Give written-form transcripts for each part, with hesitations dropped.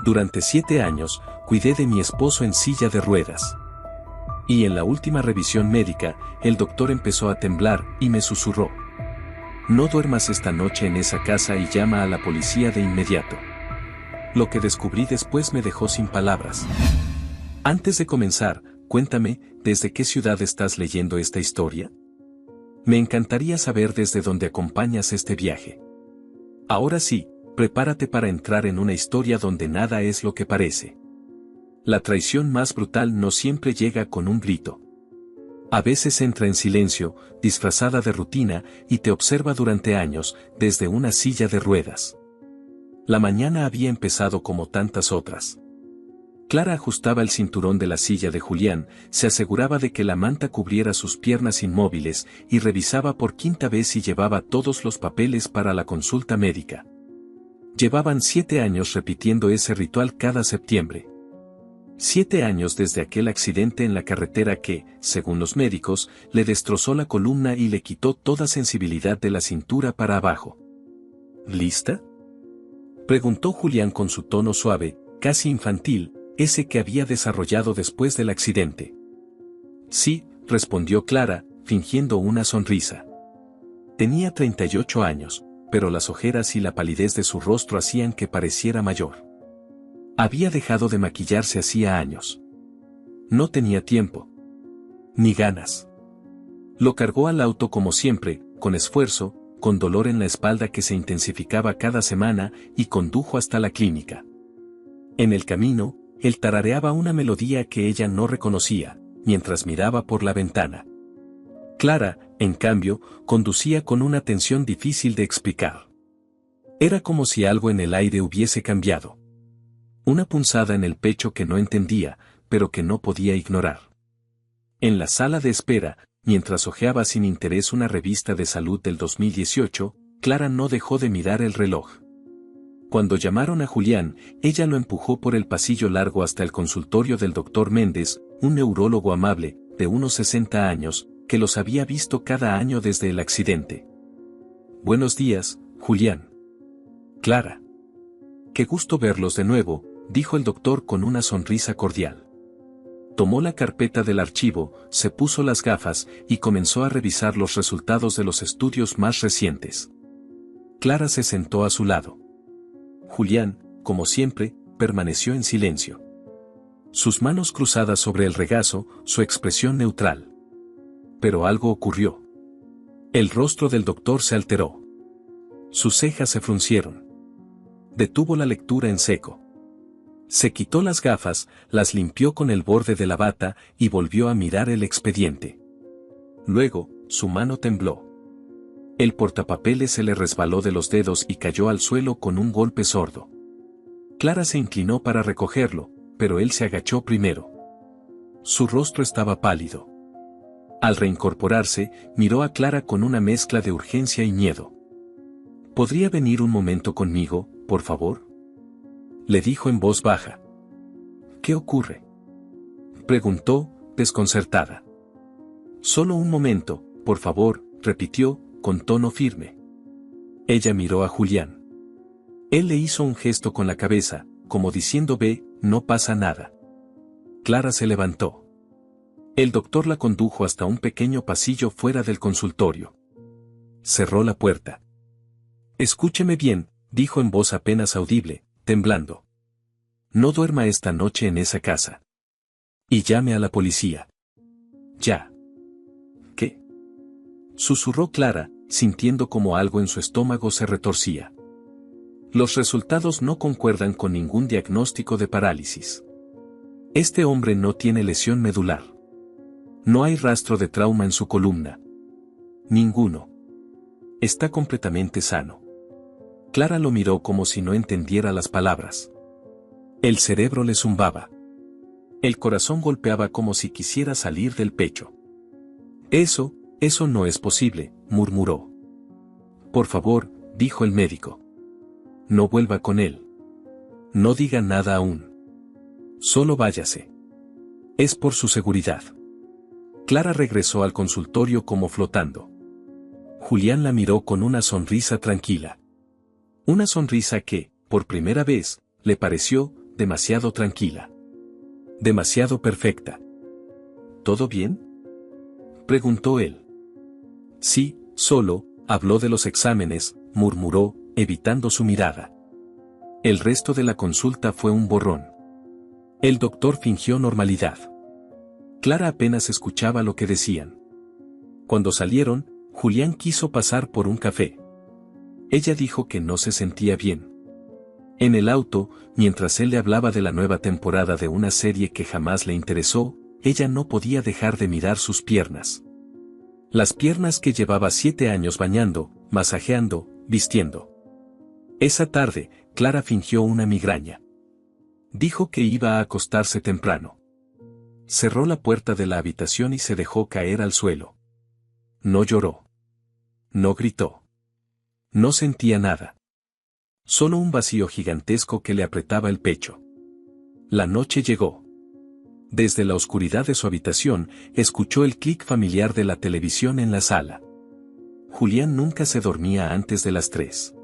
Durante 7 años, cuidé de mi esposo en silla de ruedas. Y en la última revisión médica, el doctor empezó a temblar y me susurró: no duermas esta noche en esa casa y llama a la policía de inmediato. Lo que descubrí después me dejó sin palabras. Antes de comenzar, cuéntame, ¿desde qué ciudad estás leyendo esta historia? Me encantaría saber desde dónde acompañas este viaje. Ahora sí, prepárate para entrar en una historia donde nada es lo que parece. La traición más brutal no siempre llega con un grito. A veces entra en silencio, disfrazada de rutina, y te observa durante años, desde una silla de ruedas. La mañana había empezado como tantas otras. Clara ajustaba el cinturón de la silla de Julián, se aseguraba de que la manta cubriera sus piernas inmóviles, y revisaba por 5ª vez si llevaba todos los papeles para la consulta médica. Llevaban 7 años repitiendo ese ritual cada septiembre. 7 años desde aquel accidente en la carretera que, según los médicos, le destrozó la columna y le quitó toda sensibilidad de la cintura para abajo. ¿Lista?, preguntó Julián con su tono suave, casi infantil, ese que había desarrollado después del accidente. Sí, respondió Clara, fingiendo una sonrisa. Tenía 38 años, pero las ojeras y la palidez de su rostro hacían que pareciera mayor. Había dejado de maquillarse hacía años. No tenía tiempo. Ni ganas. Lo cargó al auto como siempre, con esfuerzo, con dolor en la espalda que se intensificaba cada semana, y condujo hasta la clínica. En el camino, él tarareaba una melodía que ella no reconocía, mientras miraba por la ventana. Clara, en cambio, conducía con una tensión difícil de explicar. Era como si algo en el aire hubiese cambiado. Una punzada en el pecho que no entendía, pero que no podía ignorar. En la sala de espera, mientras hojeaba sin interés una revista de salud del 2018, Clara no dejó de mirar el reloj. Cuando llamaron a Julián, ella lo empujó por el pasillo largo hasta el consultorio del doctor Méndez, un neurólogo amable, de unos 60 años, que los había visto cada año desde el accidente. Buenos días, Julián. Clara. Qué gusto verlos de nuevo, dijo el doctor con una sonrisa cordial. Tomó la carpeta del archivo, se puso las gafas y comenzó a revisar los resultados de los estudios más recientes. Clara se sentó a su lado. Julián, como siempre, permaneció en silencio. Sus manos cruzadas sobre el regazo, su expresión neutral. Pero algo ocurrió. El rostro del doctor se alteró. Sus cejas se fruncieron. Detuvo la lectura en seco. Se quitó las gafas, las limpió con el borde de la bata y volvió a mirar el expediente. Luego, su mano tembló. El portapapeles se le resbaló de los dedos y cayó al suelo con un golpe sordo. Clara se inclinó para recogerlo, pero él se agachó primero. Su rostro estaba pálido. Al reincorporarse, miró a Clara con una mezcla de urgencia y miedo. ¿Podría venir un momento conmigo, por favor?, le dijo en voz baja. ¿Qué ocurre?, preguntó, desconcertada. Solo un momento, por favor, repitió, con tono firme. Ella miró a Julián. Él le hizo un gesto con la cabeza, como diciendo: ve, no pasa nada. Clara se levantó. El doctor la condujo hasta un pequeño pasillo fuera del consultorio. Cerró la puerta. Escúcheme bien, dijo en voz apenas audible, temblando. No duerma esta noche en esa casa. Y llame a la policía. Ya. ¿Qué?, susurró Clara, sintiendo como algo en su estómago se retorcía. Los resultados no concuerdan con ningún diagnóstico de parálisis. Este hombre no tiene lesión medular. No hay rastro de trauma en su columna. Ninguno. Está completamente sano. Clara lo miró como si no entendiera las palabras. El cerebro le zumbaba. El corazón golpeaba como si quisiera salir del pecho. Eso no es posible, murmuró. Por favor, dijo el médico. No vuelva con él. No diga nada aún. Solo váyase. Es por su seguridad. Clara regresó al consultorio como flotando. Julián la miró con una sonrisa tranquila. Una sonrisa que, por primera vez, le pareció demasiado tranquila. Demasiado perfecta. ¿Todo bien?, preguntó él. Sí, solo, habló de los exámenes, murmuró, evitando su mirada. El resto de la consulta fue un borrón. El doctor fingió normalidad. Clara apenas escuchaba lo que decían. Cuando salieron, Julián quiso pasar por un café. Ella dijo que no se sentía bien. En el auto, mientras él le hablaba de la nueva temporada de una serie que jamás le interesó, ella no podía dejar de mirar sus piernas. Las piernas que llevaba 7 años bañando, masajeando, vistiendo. Esa tarde, Clara fingió una migraña. Dijo que iba a acostarse temprano. Cerró la puerta de la habitación y se dejó caer al suelo. No lloró. No gritó. No sentía nada. Solo un vacío gigantesco que le apretaba el pecho. La noche llegó. Desde la oscuridad de su habitación, escuchó el clic familiar de la televisión en la sala. Julián nunca se dormía antes de las 3.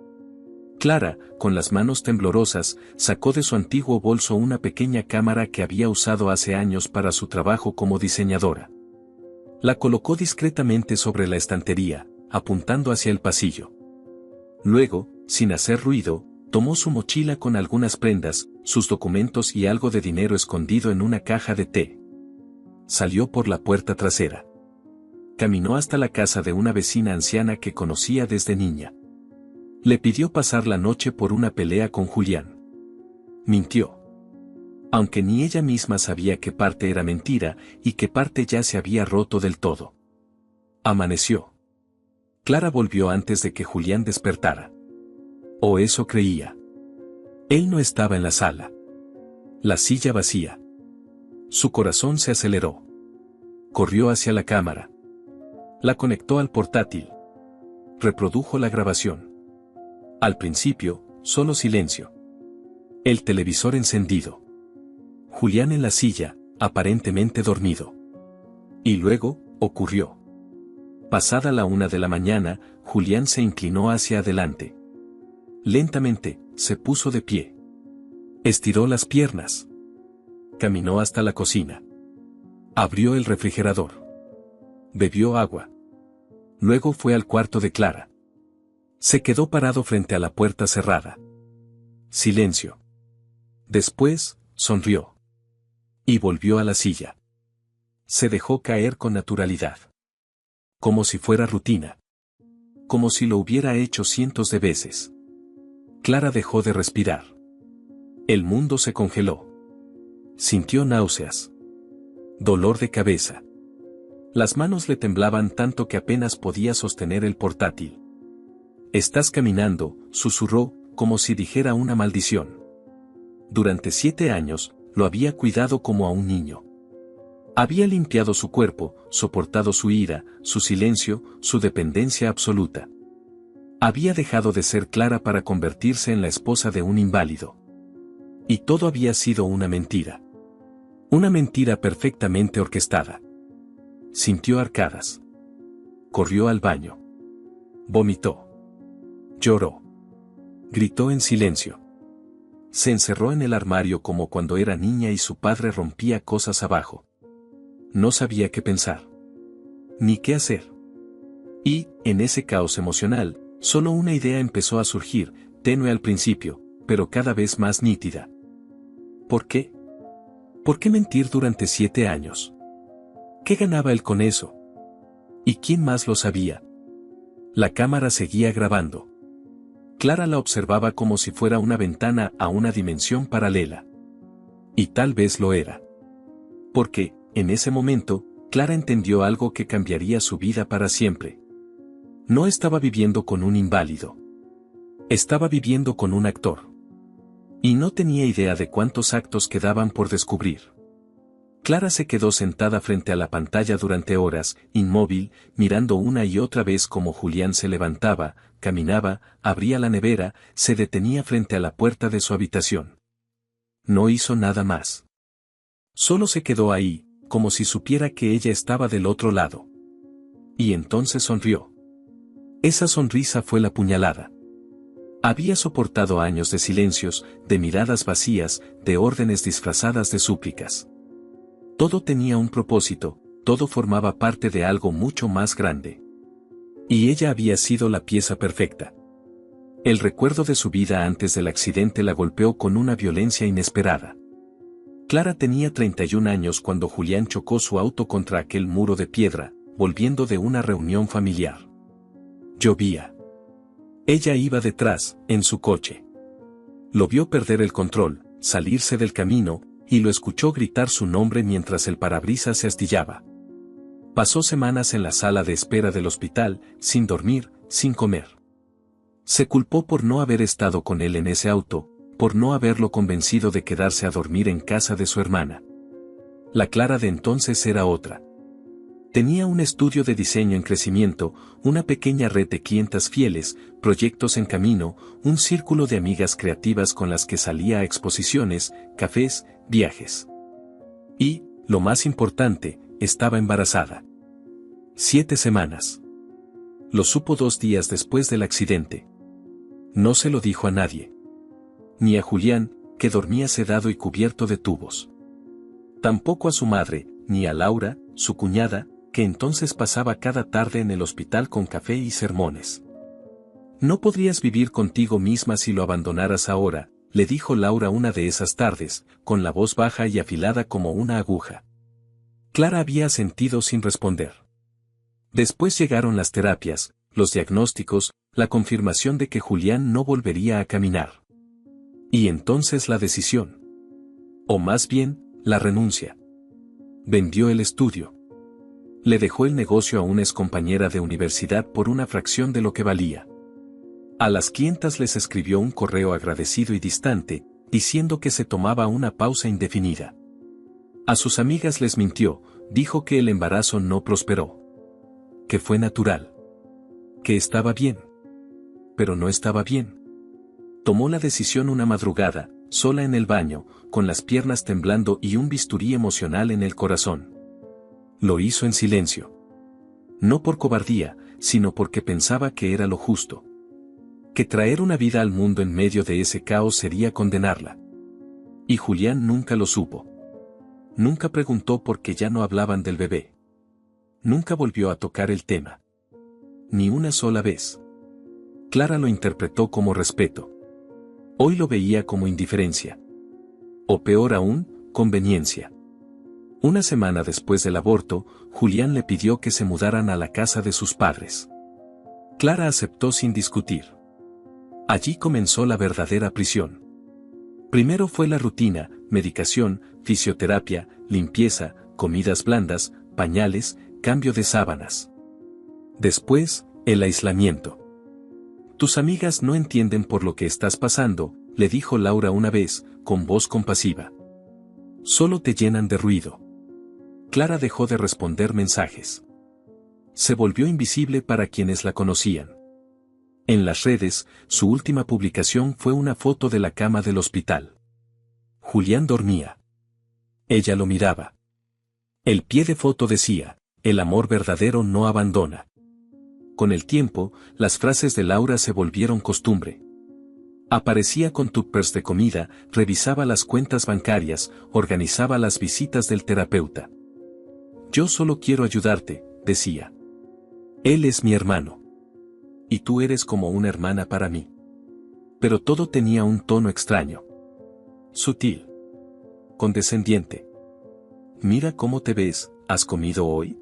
Clara, con las manos temblorosas, sacó de su antiguo bolso una pequeña cámara que había usado hace años para su trabajo como diseñadora. La colocó discretamente sobre la estantería, apuntando hacia el pasillo. Luego, sin hacer ruido, tomó su mochila con algunas prendas, sus documentos y algo de dinero escondido en una caja de té. Salió por la puerta trasera. Caminó hasta la casa de una vecina anciana que conocía desde niña. Le pidió pasar la noche por una pelea con Julián. Mintió. Aunque ni ella misma sabía qué parte era mentira y qué parte ya se había roto del todo. Amaneció. Clara volvió antes de que Julián despertara. O eso creía. Él no estaba en la sala. La silla vacía. Su corazón se aceleró. Corrió hacia la cámara. La conectó al portátil. Reprodujo la grabación. Al principio, solo silencio. El televisor encendido. Julián en la silla, aparentemente dormido. Y luego, ocurrió. Pasada la 1 de la mañana, Julián se inclinó hacia adelante. Lentamente, se puso de pie. Estiró las piernas. Caminó hasta la cocina. Abrió el refrigerador. Bebió agua. Luego fue al cuarto de Clara. Se quedó parado frente a la puerta cerrada. Silencio. Después, sonrió. Y volvió a la silla. Se dejó caer con naturalidad. Como si fuera rutina. Como si lo hubiera hecho cientos de veces. Clara dejó de respirar. El mundo se congeló. Sintió náuseas. Dolor de cabeza. Las manos le temblaban tanto que apenas podía sostener el portátil. «Estás caminando», susurró, como si dijera una maldición. Durante 7 años, lo había cuidado como a un niño. Había limpiado su cuerpo, soportado su ira, su silencio, su dependencia absoluta. Había dejado de ser Clara para convertirse en la esposa de un inválido. Y todo había sido una mentira. Una mentira perfectamente orquestada. Sintió arcadas. Corrió al baño. Vomitó. Lloró. Gritó en silencio. Se encerró en el armario como cuando era niña y su padre rompía cosas abajo. No sabía qué pensar. Ni qué hacer. Y, en ese caos emocional, solo una idea empezó a surgir, tenue al principio, pero cada vez más nítida. ¿Por qué? ¿Por qué mentir durante 7 años? ¿Qué ganaba él con eso? ¿Y quién más lo sabía? La cámara seguía grabando. Clara la observaba como si fuera una ventana a una dimensión paralela. Y tal vez lo era. Porque, en ese momento, Clara entendió algo que cambiaría su vida para siempre. No estaba viviendo con un inválido. Estaba viviendo con un actor. Y no tenía idea de cuántos actos quedaban por descubrir. Clara se quedó sentada frente a la pantalla durante horas, inmóvil, mirando una y otra vez cómo Julián se levantaba, caminaba, abría la nevera, se detenía frente a la puerta de su habitación. No hizo nada más. Solo se quedó ahí, como si supiera que ella estaba del otro lado. Y entonces sonrió. Esa sonrisa fue la puñalada. Había soportado años de silencios, de miradas vacías, de órdenes disfrazadas de súplicas. Todo tenía un propósito, todo formaba parte de algo mucho más grande. Y ella había sido la pieza perfecta. El recuerdo de su vida antes del accidente la golpeó con una violencia inesperada. Clara tenía 31 años cuando Julián chocó su auto contra aquel muro de piedra, volviendo de una reunión familiar. Llovía. Ella iba detrás, en su coche. Lo vio perder el control, salirse del camino, y lo escuchó gritar su nombre mientras el parabrisas se astillaba. Pasó semanas en la sala de espera del hospital, sin dormir, sin comer. Se culpó por no haber estado con él en ese auto, por no haberlo convencido de quedarse a dormir en casa de su hermana. La Clara de entonces era otra. Tenía un estudio de diseño en crecimiento, una pequeña red de clientas fieles, proyectos en camino, un círculo de amigas creativas con las que salía a exposiciones, cafés, viajes. Y, lo más importante, estaba embarazada. 7 semanas. Lo supo 2 días después del accidente. No se lo dijo a nadie. Ni a Julián, que dormía sedado y cubierto de tubos. Tampoco a su madre, ni a Laura, su cuñada, que entonces pasaba cada tarde en el hospital con café y sermones. No podrías vivir contigo misma si lo abandonaras ahora, le dijo Laura una de esas tardes, con la voz baja y afilada como una aguja. Clara había asentido sin responder. Después llegaron las terapias, los diagnósticos, la confirmación de que Julián no volvería a caminar. Y entonces la decisión. O más bien, la renuncia. Vendió el estudio. Le dejó el negocio a una excompañera de universidad por una fracción de lo que valía. A las clientas les escribió un correo agradecido y distante, diciendo que se tomaba una pausa indefinida. A sus amigas les mintió, dijo que el embarazo no prosperó. Que fue natural. Que estaba bien. Pero no estaba bien. Tomó la decisión una madrugada, sola en el baño, con las piernas temblando y un bisturí emocional en el corazón. Lo hizo en silencio. No por cobardía, sino porque pensaba que era lo justo. Que traer una vida al mundo en medio de ese caos sería condenarla. Y Julián nunca lo supo. Nunca preguntó por qué ya no hablaban del bebé. Nunca volvió a tocar el tema. Ni una sola vez. Clara lo interpretó como respeto. Hoy lo veía como indiferencia. O peor aún, conveniencia. Una semana después del aborto, Julián le pidió que se mudaran a la casa de sus padres. Clara aceptó sin discutir. Allí comenzó la verdadera prisión. Primero fue la rutina, medicación, fisioterapia, limpieza, comidas blandas, pañales, cambio de sábanas. Después, el aislamiento. Tus amigas no entienden por lo que estás pasando, le dijo Laura una vez, con voz compasiva. Solo te llenan de ruido. Clara dejó de responder mensajes. Se volvió invisible para quienes la conocían. En las redes, su última publicación fue una foto de la cama del hospital. Julián dormía. Ella lo miraba. El pie de foto decía, el amor verdadero no abandona. Con el tiempo, las frases de Laura se volvieron costumbre. Aparecía con tuppers de comida, revisaba las cuentas bancarias, organizaba las visitas del terapeuta. Yo solo quiero ayudarte, decía. Él es mi hermano. Y tú eres como una hermana para mí. Pero todo tenía un tono extraño. Sutil. Condescendiente. Mira cómo te ves, ¿has comido hoy?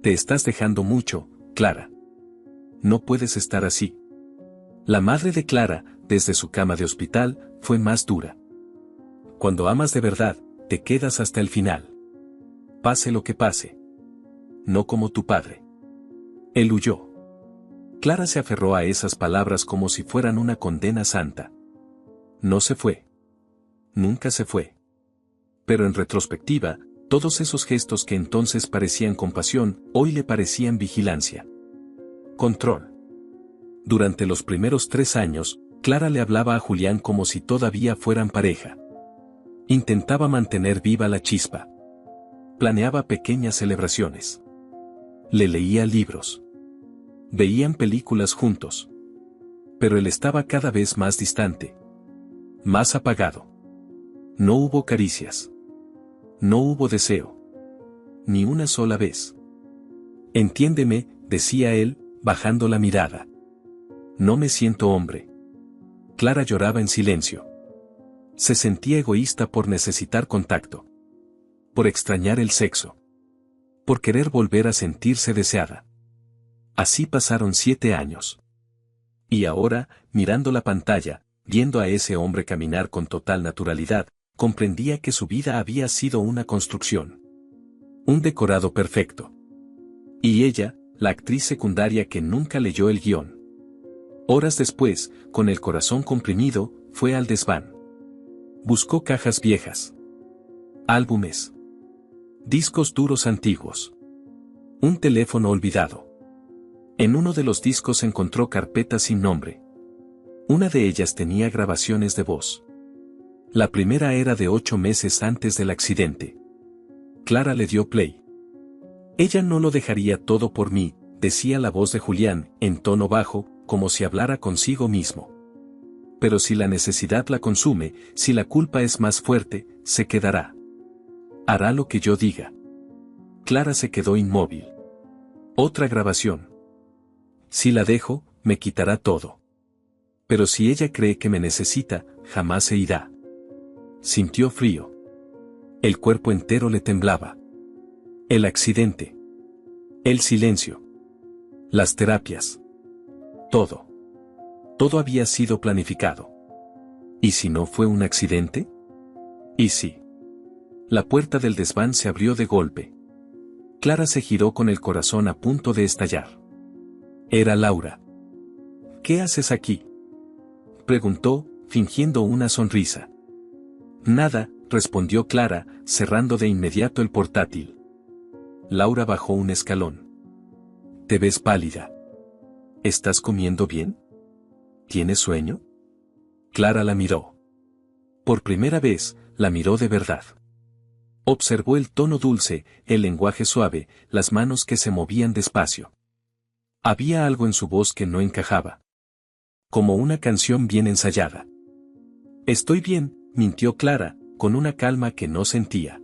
Te estás dejando mucho, Clara. No puedes estar así. La madre de Clara, desde su cama de hospital, fue más dura. Cuando amas de verdad, te quedas hasta el final. Pase lo que pase. No como tu padre. Él huyó. Clara se aferró a esas palabras como si fueran una condena santa. No se fue. Nunca se fue. Pero en retrospectiva, todos esos gestos que entonces parecían compasión, hoy le parecían vigilancia. Control. Durante los primeros 3 años, Clara le hablaba a Julián como si todavía fueran pareja. Intentaba mantener viva la chispa. Planeaba pequeñas celebraciones. Le leía libros. Veían películas juntos. Pero él estaba cada vez más distante. Más apagado. No hubo caricias. No hubo deseo. Ni una sola vez. Entiéndeme, decía él, bajando la mirada. No me siento hombre. Clara lloraba en silencio. Se sentía egoísta por necesitar contacto. Por extrañar el sexo. Por querer volver a sentirse deseada. Así pasaron 7 años. Y ahora, mirando la pantalla, viendo a ese hombre caminar con total naturalidad, comprendía que su vida había sido una construcción. Un decorado perfecto. Y ella, la actriz secundaria que nunca leyó el guión. Horas después, con el corazón comprimido, fue al desván. Buscó cajas viejas. Álbumes. Discos duros antiguos. Un teléfono olvidado. En uno de los discos encontró carpetas sin nombre. Una de ellas tenía grabaciones de voz. La primera era de 8 meses antes del accidente. Clara le dio play. Ella no lo dejaría todo por mí, decía la voz de Julián, en tono bajo, como si hablara consigo mismo. Pero si la necesidad la consume, si la culpa es más fuerte, se quedará. Hará lo que yo diga. Clara se quedó inmóvil. Otra grabación. Si la dejo, me quitará todo. Pero si ella cree que me necesita, jamás se irá. Sintió frío. El cuerpo entero le temblaba. El accidente. El silencio. Las terapias. Todo. Todo había sido planificado. ¿Y si no fue un accidente? ¿Y si? La puerta del desván se abrió de golpe. Clara se giró con el corazón a punto de estallar. Era Laura. ¿Qué haces aquí?, preguntó, fingiendo una sonrisa. Nada, respondió Clara, cerrando de inmediato el portátil. Laura bajó un escalón. Te ves pálida. ¿Estás comiendo bien? ¿Tienes sueño? Clara la miró. Por primera vez, la miró de verdad. Observó el tono dulce, el lenguaje suave, las manos que se movían despacio. Había algo en su voz que no encajaba. Como una canción bien ensayada. Estoy bien, mintió Clara, con una calma que no sentía.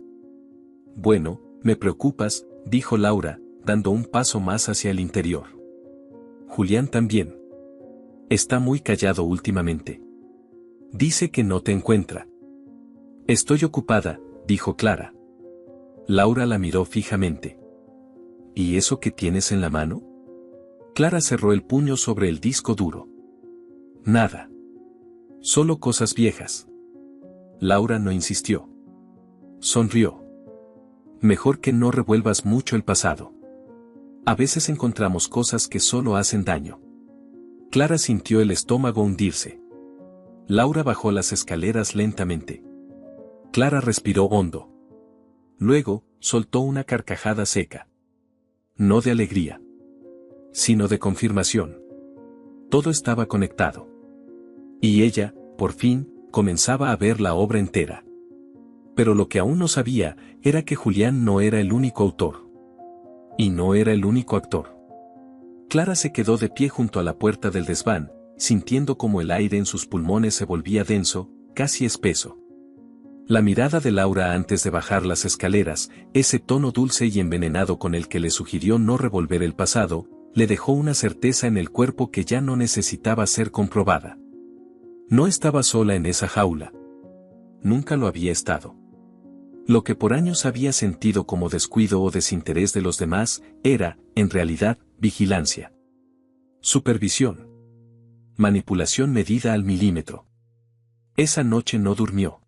Bueno, me preocupas, dijo Laura, dando un paso más hacia el interior. Julián también. Está muy callado últimamente. Dice que no te encuentra. Estoy ocupada, dijo Clara. Laura la miró fijamente. ¿Y eso que tienes en la mano? Clara cerró el puño sobre el disco duro. Nada. Solo cosas viejas. Laura no insistió. Sonrió. Mejor que no revuelvas mucho el pasado. A veces encontramos cosas que solo hacen daño. Clara sintió el estómago hundirse. Laura bajó las escaleras lentamente. Clara respiró hondo. Luego, soltó una carcajada seca. No de alegría, sino de confirmación. Todo estaba conectado. Y ella, por fin, comenzaba a ver la obra entera. Pero lo que aún no sabía, era que Julián no era el único autor. Y no era el único actor. Clara se quedó de pie junto a la puerta del desván, sintiendo como el aire en sus pulmones se volvía denso, casi espeso. La mirada de Laura antes de bajar las escaleras, ese tono dulce y envenenado con el que le sugirió no revolver el pasado, le dejó una certeza en el cuerpo que ya no necesitaba ser comprobada. No estaba sola en esa jaula. Nunca lo había estado. Lo que por años había sentido como descuido o desinterés de los demás, era, en realidad, vigilancia. Supervisión. Manipulación medida al milímetro. Esa noche no durmió.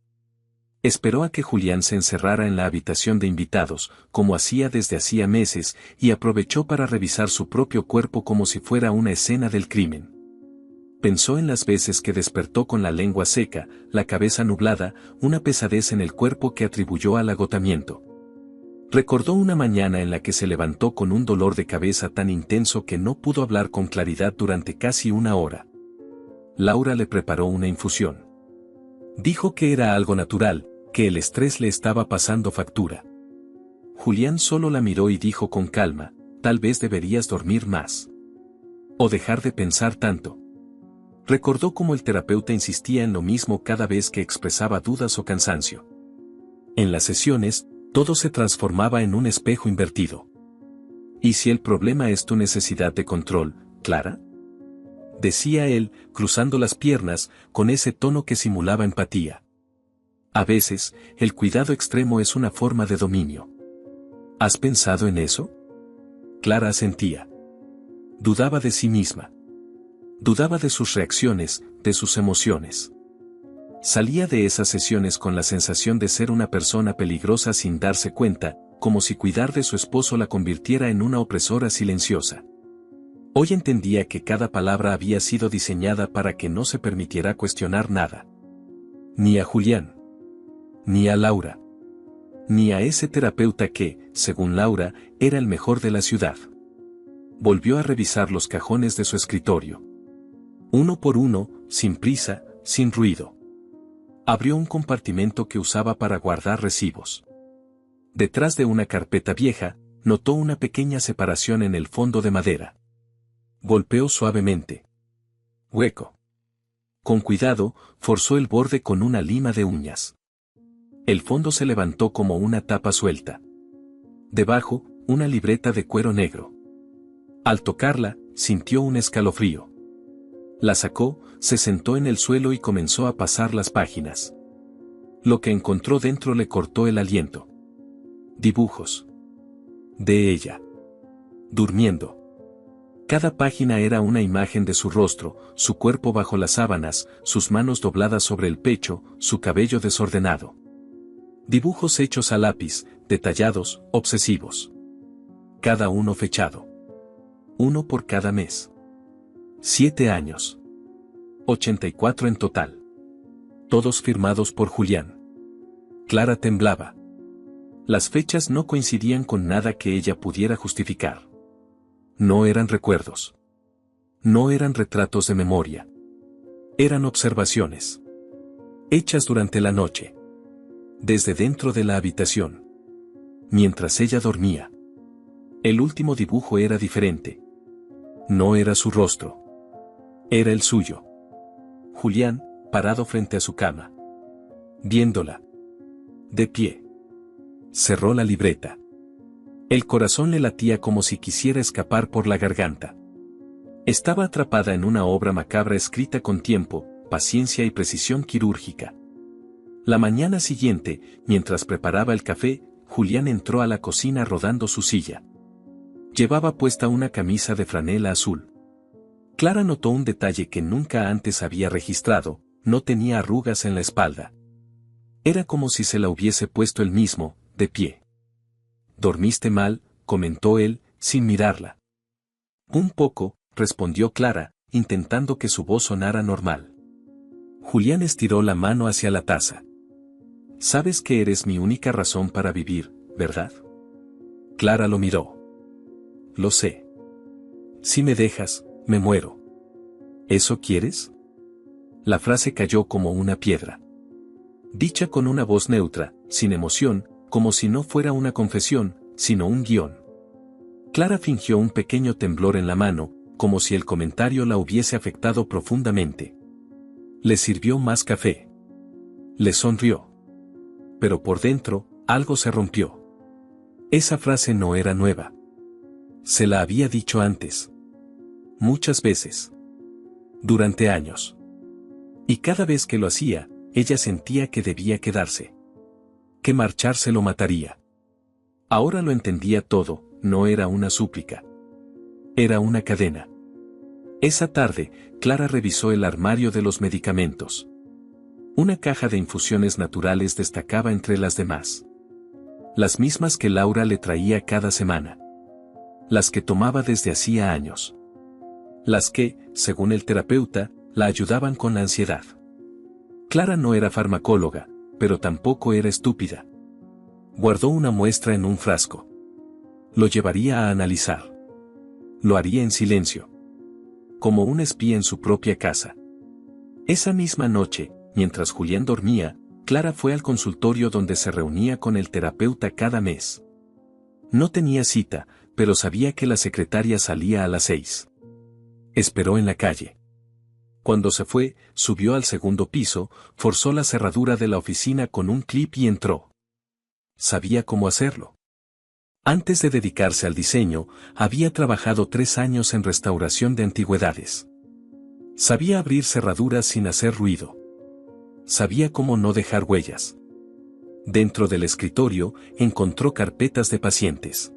Esperó a que Julián se encerrara en la habitación de invitados, como hacía desde hacía meses, y aprovechó para revisar su propio cuerpo como si fuera una escena del crimen. Pensó en las veces que despertó con la lengua seca, la cabeza nublada, una pesadez en el cuerpo que atribuyó al agotamiento. Recordó una mañana en la que se levantó con un dolor de cabeza tan intenso que no pudo hablar con claridad durante casi una hora. Laura le preparó una infusión. Dijo que era algo natural, que el estrés le estaba pasando factura. Julián solo la miró y dijo con calma, tal vez deberías dormir más. O dejar de pensar tanto. Recordó cómo el terapeuta insistía en lo mismo cada vez que expresaba dudas o cansancio. En las sesiones, todo se transformaba en un espejo invertido. ¿Y si el problema es tu necesidad de control, Clara? Decía él, cruzando las piernas, con ese tono que simulaba empatía. A veces, el cuidado extremo es una forma de dominio. ¿Has pensado en eso? Clara asentía. Dudaba de sí misma. Dudaba de sus reacciones, de sus emociones. Salía de esas sesiones con la sensación de ser una persona peligrosa sin darse cuenta, como si cuidar de su esposo la convirtiera en una opresora silenciosa. Hoy entendía que cada palabra había sido diseñada para que no se permitiera cuestionar nada. Ni a Julián. Ni a Laura. Ni a ese terapeuta que, según Laura, era el mejor de la ciudad. Volvió a revisar los cajones de su escritorio. Uno por uno, sin prisa, sin ruido. Abrió un compartimento que usaba para guardar recibos. Detrás de una carpeta vieja, notó una pequeña separación en el fondo de madera. Golpeó suavemente. Hueco. Con cuidado, forzó el borde con una lima de uñas. El fondo se levantó como una tapa suelta. Debajo, una libreta de cuero negro. Al tocarla, sintió un escalofrío. La sacó, se sentó en el suelo y comenzó a pasar las páginas. Lo que encontró dentro le cortó el aliento. Dibujos. De ella. Durmiendo. Cada página era una imagen de su rostro, su cuerpo bajo las sábanas, sus manos dobladas sobre el pecho, su cabello desordenado. Dibujos hechos a lápiz, detallados, obsesivos. Cada uno fechado. Uno por cada mes. 7 años. 84 en total. Todos firmados por Julián. Clara temblaba. Las fechas no coincidían con nada que ella pudiera justificar. No eran recuerdos. No eran retratos de memoria. Eran observaciones. Hechas durante la noche. Desde dentro de la habitación. Mientras ella dormía. El último dibujo era diferente. No era su rostro. Era el suyo. Julián, parado frente a su cama. Viéndola. De pie. Cerró la libreta. El corazón le latía como si quisiera escapar por la garganta. Estaba atrapada en una obra macabra escrita con tiempo, paciencia y precisión quirúrgica. La mañana siguiente, mientras preparaba el café, Julián entró a la cocina rodando su silla. Llevaba puesta una camisa de franela azul. Clara notó un detalle que nunca antes había registrado: no tenía arrugas en la espalda. Era como si se la hubiese puesto él mismo, de pie. «¿Dormiste mal?», comentó él, sin mirarla. «Un poco», respondió Clara, intentando que su voz sonara normal. Julián estiró la mano hacia la taza. «Sabes que eres mi única razón para vivir, ¿verdad?». Clara lo miró. «Lo sé. Si me dejas, me muero». «¿Eso quieres?». La frase cayó como una piedra. Dicha con una voz neutra, sin emoción, como si no fuera una confesión, sino un guión. Clara fingió un pequeño temblor en la mano, como si el comentario la hubiese afectado profundamente. Le sirvió más café. Le sonrió. Pero por dentro, algo se rompió. Esa frase no era nueva. Se la había dicho antes. Muchas veces. Durante años. Y cada vez que lo hacía, ella sentía que debía quedarse. Que marcharse lo mataría. Ahora lo entendía todo, no era una súplica. Era una cadena. Esa tarde, Clara revisó el armario de los medicamentos. Una caja de infusiones naturales destacaba entre las demás. Las mismas que Laura le traía cada semana. Las que tomaba desde hacía años. Las que, según el terapeuta, la ayudaban con la ansiedad. Clara no era farmacóloga, pero tampoco era estúpida. Guardó una muestra en un frasco. Lo llevaría a analizar. Lo haría en silencio. Como un espía en su propia casa. Esa misma noche, mientras Julián dormía, Clara fue al consultorio donde se reunía con el terapeuta cada mes. No tenía cita, pero sabía que la secretaria salía a las 6. Esperó en la calle. Cuando se fue, subió al segundo piso, forzó la cerradura de la oficina con un clip y entró. Sabía cómo hacerlo. Antes de dedicarse al diseño, había trabajado 3 años en restauración de antigüedades. Sabía abrir cerraduras sin hacer ruido. Sabía cómo no dejar huellas. Dentro del escritorio, encontró carpetas de pacientes.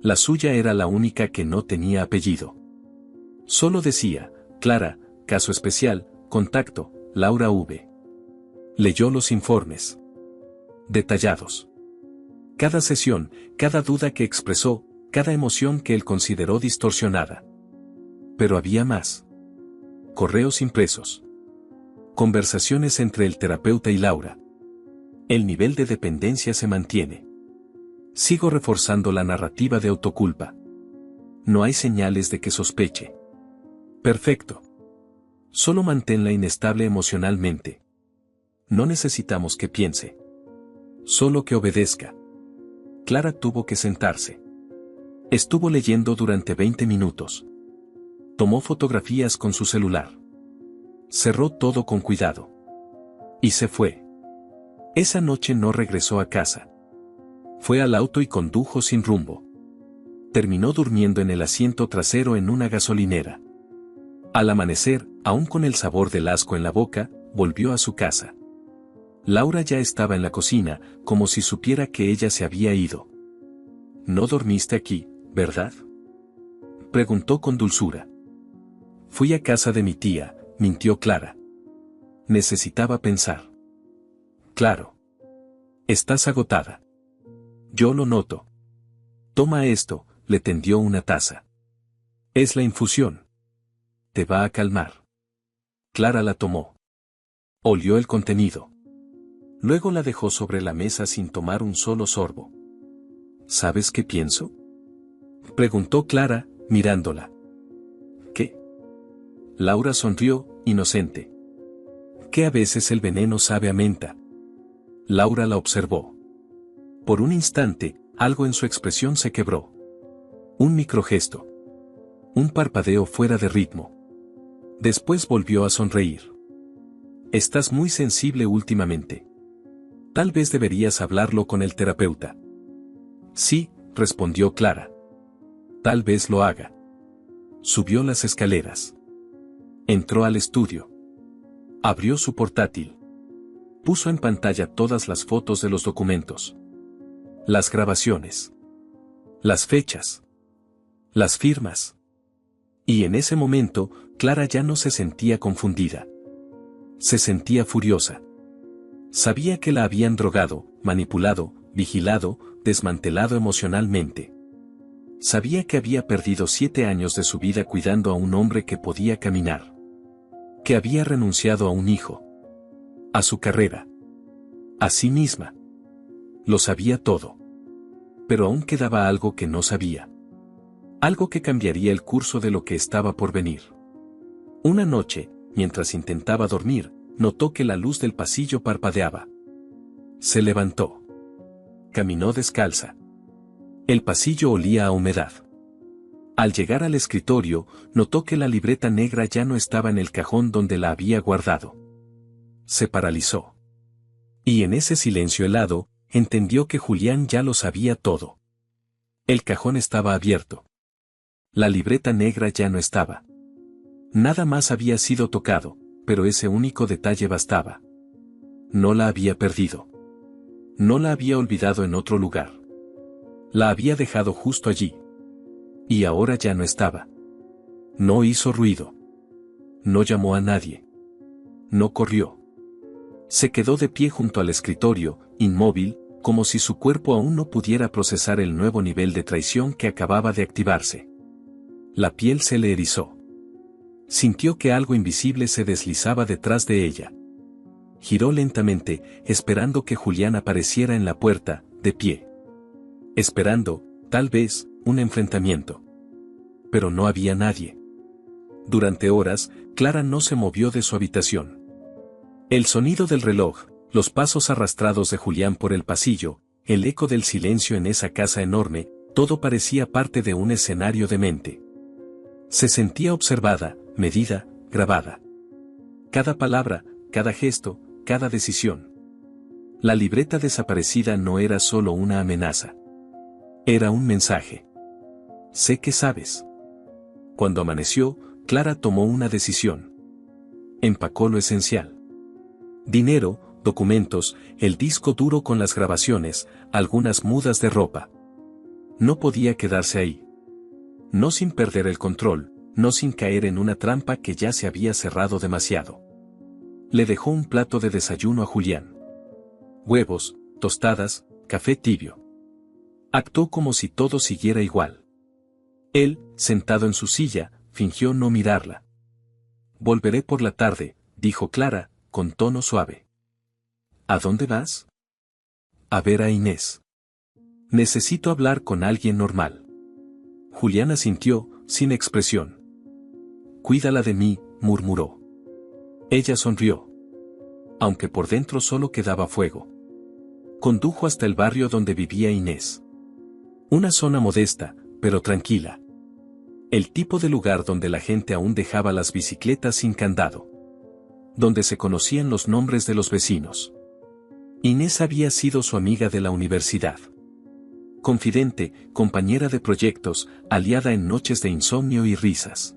La suya era la única que no tenía apellido. Solo decía, Clara, caso especial, contacto, Laura V. Leyó los informes. Detallados. Cada sesión, cada duda que expresó, cada emoción que él consideró distorsionada. Pero había más. Correos impresos. Conversaciones entre el terapeuta y Laura. El nivel de dependencia se mantiene. Sigo reforzando la narrativa de autoculpa. No hay señales de que sospeche. Perfecto. Solo manténla inestable emocionalmente. No necesitamos que piense. Solo que obedezca. Clara tuvo que sentarse. Estuvo leyendo durante 20 minutos. Tomó fotografías con su celular. Cerró todo con cuidado. Y se fue. Esa noche no regresó a casa. Fue al auto y condujo sin rumbo. Terminó durmiendo en el asiento trasero en una gasolinera. Al amanecer, aún con el sabor del asco en la boca, volvió a su casa. Laura ya estaba en la cocina, como si supiera que ella se había ido. «¿No dormiste aquí, verdad?», preguntó con dulzura. «Fui a casa de mi tía», mintió Clara. Necesitaba pensar. «Claro. Estás agotada. Yo lo noto. Toma esto», le tendió una taza. «Es la infusión. Te va a calmar». Clara la tomó. Olió el contenido. Luego la dejó sobre la mesa sin tomar un solo sorbo. «¿Sabes qué pienso?», preguntó Clara, mirándola. «¿Qué?». Laura sonrió, inocente. «Que a veces el veneno sabe a menta». Laura la observó. Por un instante, algo en su expresión se quebró. Un microgesto. Un parpadeo fuera de ritmo. Después volvió a sonreír. «Estás muy sensible últimamente. Tal vez deberías hablarlo con el terapeuta». «Sí», respondió Clara. «Tal vez lo haga». Subió las escaleras. Entró al estudio. Abrió su portátil. Puso en pantalla todas las fotos de los documentos. Las grabaciones. Las fechas. Las firmas. Y en ese momento, Clara ya no se sentía confundida. Se sentía furiosa. Sabía que la habían drogado, manipulado, vigilado, desmantelado emocionalmente. Sabía que había perdido 7 años de su vida cuidando a un hombre que podía caminar. Que había renunciado a un hijo. A su carrera. A sí misma. Lo sabía todo. Pero aún quedaba algo que no sabía. Algo que cambiaría el curso de lo que estaba por venir. Una noche, mientras intentaba dormir, notó que la luz del pasillo parpadeaba. Se levantó. Caminó descalza. El pasillo olía a humedad. Al llegar al escritorio, notó que la libreta negra ya no estaba en el cajón donde la había guardado. Se paralizó. Y en ese silencio helado, entendió que Julián ya lo sabía todo. El cajón estaba abierto. La libreta negra ya no estaba. Nada más había sido tocado, pero ese único detalle bastaba. No la había perdido. No la había olvidado en otro lugar. La había dejado justo allí. Y ahora ya no estaba. No hizo ruido. No llamó a nadie. No corrió. Se quedó de pie junto al escritorio, inmóvil, como si su cuerpo aún no pudiera procesar el nuevo nivel de traición que acababa de activarse. La piel se le erizó. Sintió que algo invisible se deslizaba detrás de ella. Giró lentamente, esperando que Julián apareciera en la puerta, de pie. Esperando, tal vez, un enfrentamiento. Pero no había nadie. Durante horas, Clara no se movió de su habitación. El sonido del reloj, los pasos arrastrados de Julián por el pasillo, el eco del silencio en esa casa enorme, todo parecía parte de un escenario demente. Se sentía observada, medida, grabada. Cada palabra, cada gesto, cada decisión. La libreta desaparecida no era solo una amenaza. Era un mensaje. Sé que sabes. Cuando amaneció, Clara tomó una decisión. Empacó lo esencial. Dinero, documentos, el disco duro con las grabaciones, algunas mudas de ropa. No podía quedarse ahí. No sin perder el control, no sin caer en una trampa que ya se había cerrado demasiado. Le dejó un plato de desayuno a Julián. Huevos, tostadas, café tibio. Actuó como si todo siguiera igual. Él, sentado en su silla, fingió no mirarla. Volveré por la tarde, dijo Clara, con tono suave. ¿A dónde vas? A ver a Inés. Necesito hablar con alguien normal. Julián asintió, sin expresión. Cuídala de mí, murmuró. Ella sonrió. Aunque por dentro solo quedaba fuego. Condujo hasta el barrio donde vivía Inés. Una zona modesta, pero tranquila. El tipo de lugar donde la gente aún dejaba las bicicletas sin candado. Donde se conocían los nombres de los vecinos. Inés había sido su amiga de la universidad. Confidente, compañera de proyectos, aliada en noches de insomnio y risas.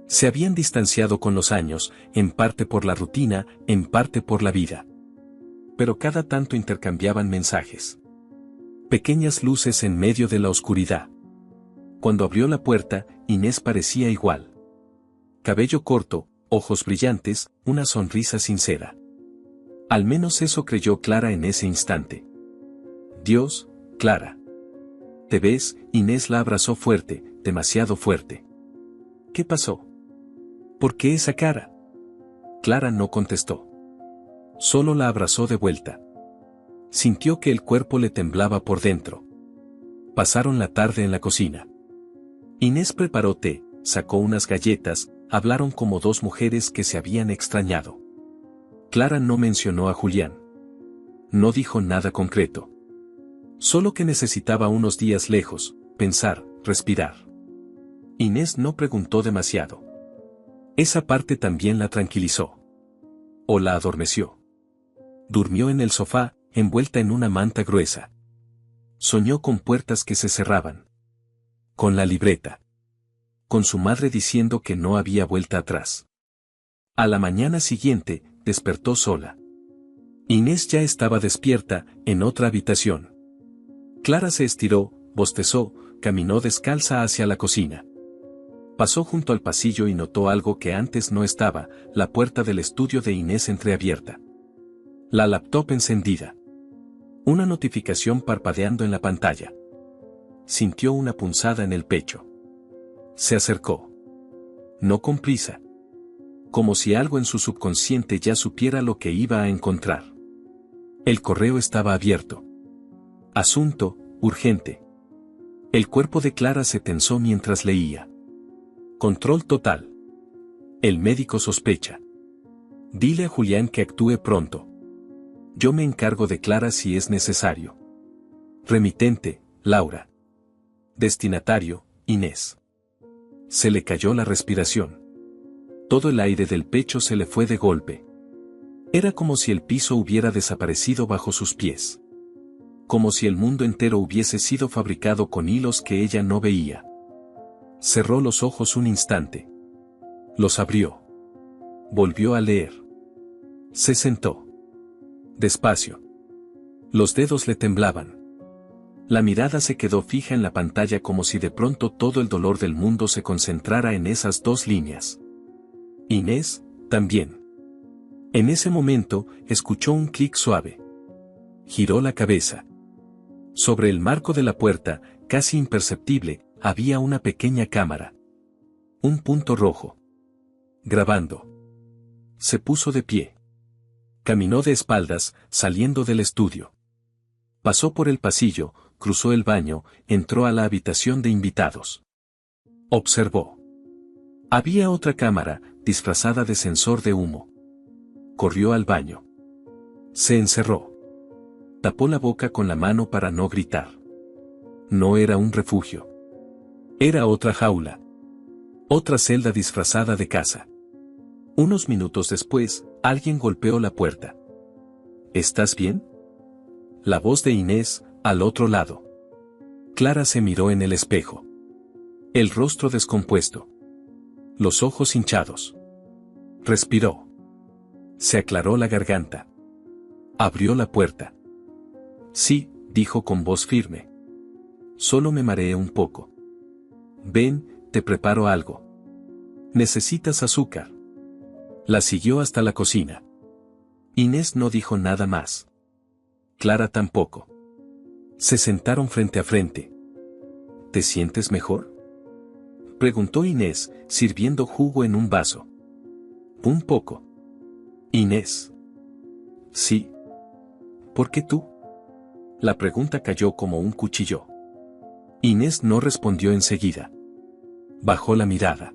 Se habían distanciado con los años, en parte por la rutina, en parte por la vida. Pero cada tanto intercambiaban mensajes. Pequeñas luces en medio de la oscuridad. Cuando abrió la puerta, Inés parecía igual. Cabello corto, ojos brillantes, una sonrisa sincera. Al menos eso creyó Clara en ese instante. Dios, Clara. ¿Te ves? Inés la abrazó fuerte, demasiado fuerte. ¿Qué pasó? ¿Por qué esa cara? Clara no contestó. Solo la abrazó de vuelta. Sintió que el cuerpo le temblaba por dentro. Pasaron la tarde en la cocina. Inés preparó té, sacó unas galletas, hablaron como dos mujeres que se habían extrañado. Clara no mencionó a Julián. No dijo nada concreto. Solo que necesitaba unos días lejos, pensar, respirar. Inés no preguntó demasiado. Esa parte también la tranquilizó. O la adormeció. Durmió en el sofá, envuelta en una manta gruesa. Soñó con puertas que se cerraban. Con la libreta. Con su madre diciendo que no había vuelta atrás. A la mañana siguiente, despertó sola. Inés ya estaba despierta, en otra habitación. Clara se estiró, bostezó, caminó descalza hacia la cocina. Pasó junto al pasillo y notó algo que antes no estaba, la puerta del estudio de Inés entreabierta. La laptop encendida. Una notificación parpadeando en la pantalla. Sintió una punzada en el pecho. Se acercó. No con prisa. Como si algo en su subconsciente ya supiera lo que iba a encontrar. El correo estaba abierto. Asunto, urgente. El cuerpo de Clara se tensó mientras leía. Control total. El médico sospecha. Dile a Julián que actúe pronto. Yo me encargo de Clara si es necesario. Remitente, Laura. Destinatario, Inés. Se le cayó la respiración. Todo el aire del pecho se le fue de golpe. Era como si el piso hubiera desaparecido bajo sus pies. Como si el mundo entero hubiese sido fabricado con hilos que ella no veía. Cerró los ojos un instante. Los abrió. Volvió a leer. Se sentó. Despacio. Los dedos le temblaban. La mirada se quedó fija en la pantalla como si de pronto todo el dolor del mundo se concentrara en esas dos líneas. Inés, también. En ese momento, escuchó un clic suave. Giró la cabeza. Sobre el marco de la puerta, casi imperceptible, había una pequeña cámara. Un punto rojo. Grabando. Se puso de pie. Caminó de espaldas, saliendo del estudio. Pasó por el pasillo, cruzó el baño, entró a la habitación de invitados. Observó. Había otra cámara, disfrazada de sensor de humo. Corrió al baño. Se encerró. Tapó la boca con la mano para no gritar. No era un refugio. Era otra jaula. Otra celda disfrazada de casa. Unos minutos después, alguien golpeó la puerta. ¿Estás bien? La voz de Inés, al otro lado. Clara se miró en el espejo. El rostro descompuesto. Los ojos hinchados. Respiró. Se aclaró la garganta. Abrió la puerta. Sí, dijo con voz firme. Solo me mareé un poco. Ven, te preparo algo. ¿Necesitas azúcar? La siguió hasta la cocina. Inés no dijo nada más. Clara tampoco. Se sentaron frente a frente. ¿Te sientes mejor?, preguntó Inés, sirviendo jugo en un vaso. Un poco. Inés. Sí. ¿Por qué tú? La pregunta cayó como un cuchillo. Inés no respondió enseguida. Bajó la mirada.